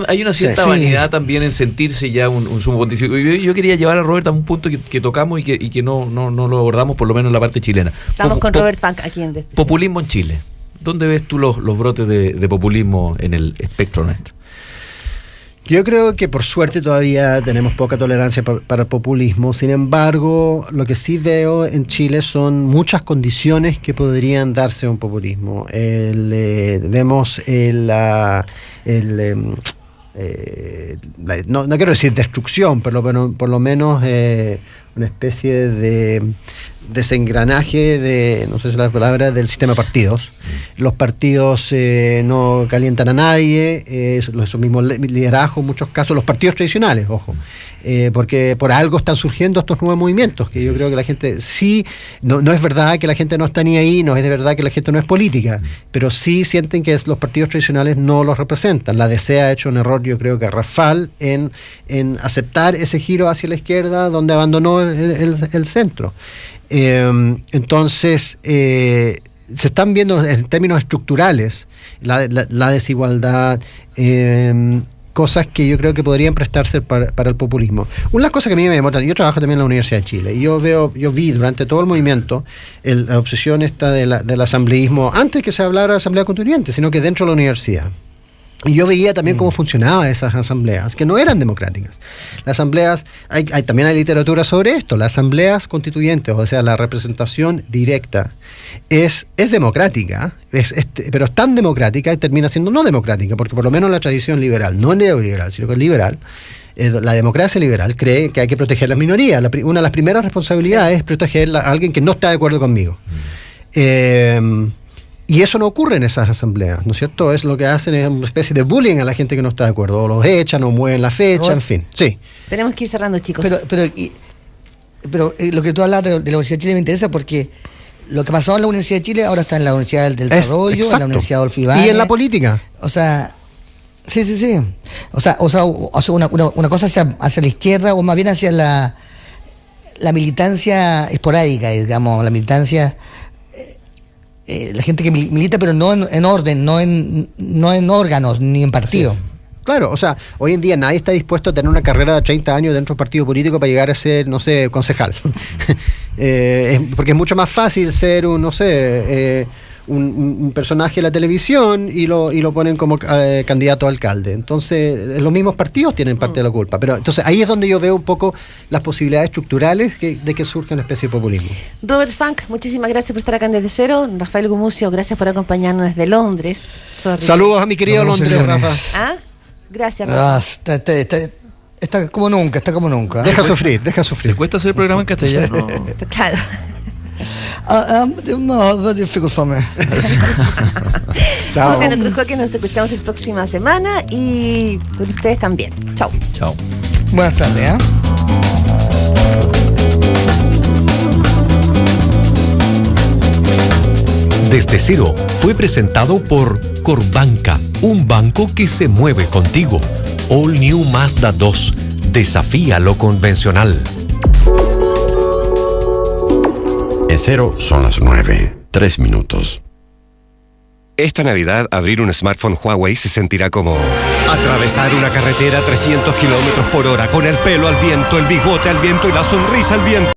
S2: Hay una cierta vanidad también en sentirse ya un sumo pontífice. Yo quería llevar a Robert a un punto que tocamos y que no lo abordamos, por lo menos en la parte chilena.
S3: Estamos con Robert Funk aquí en Destino.
S2: Populismo en Chile. ¿Dónde ves tú los brotes de populismo en el espectro nuestro?
S11: Yo creo que por suerte todavía tenemos poca tolerancia para el populismo. Sin embargo, lo que sí veo en Chile son muchas condiciones que podrían darse a un populismo. Vemos no quiero decir destrucción, pero por lo menos una especie de desengranaje no sé si la palabra, del sistema de partidos. Los partidos no calientan a nadie, esos mismos liderazgos, en muchos casos, los partidos tradicionales, ojo, porque por algo están surgiendo estos nuevos movimientos, que yo creo que la gente sí, no es verdad que la gente no está ni ahí, no es de verdad que la gente no es política, pero sí sienten que los partidos tradicionales no los representan. La DC ha hecho un error, yo creo que garrafal, en aceptar ese giro hacia la izquierda donde abandonó el centro. Entonces se están viendo en términos estructurales la desigualdad, cosas que yo creo que podrían prestarse para el populismo. Una de las cosas que a mí me llamó, yo trabajo también en la Universidad de Chile y yo vi durante todo el movimiento la obsesión esta del asambleísmo, antes que se hablara de asamblea constituyente, sino que dentro de la universidad. Y yo veía también cómo funcionaban esas asambleas, que no eran democráticas. Las asambleas, también hay literatura sobre esto, las asambleas constituyentes, o sea, la representación directa, es democrática, pero es tan democrática y termina siendo no democrática, porque por lo menos la tradición liberal, no neoliberal, sino que es liberal, la democracia liberal cree que hay que proteger las minorías. Una de las primeras responsabilidades es proteger a alguien que no está de acuerdo conmigo. Y eso no ocurre en esas asambleas, ¿no es cierto? Es lo que hacen es una especie de bullying a la gente que no está de acuerdo, o los echan, o mueven la fecha, en fin. Sí.
S3: Tenemos que ir cerrando, chicos.
S4: Pero lo que tú hablas de la Universidad de Chile me interesa porque lo que pasó en la Universidad de Chile ahora está en la Universidad del Desarrollo, en la Universidad Adolfo Ibáñez.
S11: Y en la política.
S4: O sea, sí. O sea una cosa hacia la izquierda, o más bien hacia la militancia esporádica, digamos, la militancia... la gente que milita, pero no en orden, no en órganos, ni en partidos.
S11: Sí. Claro, o sea, hoy en día nadie está dispuesto a tener una carrera de 30 años dentro del partido político para llegar a ser, no sé, concejal. Porque es mucho más fácil ser un personaje de la televisión y lo ponen como candidato a alcalde. Entonces, los mismos partidos tienen parte de la culpa. Pero entonces ahí es donde yo veo un poco las posibilidades estructurales de que surja una especie de populismo.
S3: Robert Funk, muchísimas gracias por estar acá en Desde Cero. Rafael Gumucio, gracias por acompañarnos desde Londres.
S11: Saludos a mi querido Londres, Rafa.
S3: Gracias, Rafa.
S4: Está como nunca,
S11: Deja sufrir.
S2: ¿Te cuesta hacer el programa en castellano?
S3: Claro.
S4: No, difficult for me.
S11: Chao.
S3: Luciano Cruzco, que nos escuchamos la próxima semana y con ustedes también. Chao.
S4: Buenas tardes,
S12: Desde Cero fue presentado por Corbanca, un banco que se mueve contigo. All New Mazda 2. Desafía lo convencional.
S1: En Cero son las 9:03 minutos.
S7: Esta Navidad, abrir un smartphone Huawei se sentirá como atravesar una carretera a 300 kilómetros por hora con el pelo al viento, el bigote al viento y la sonrisa al viento.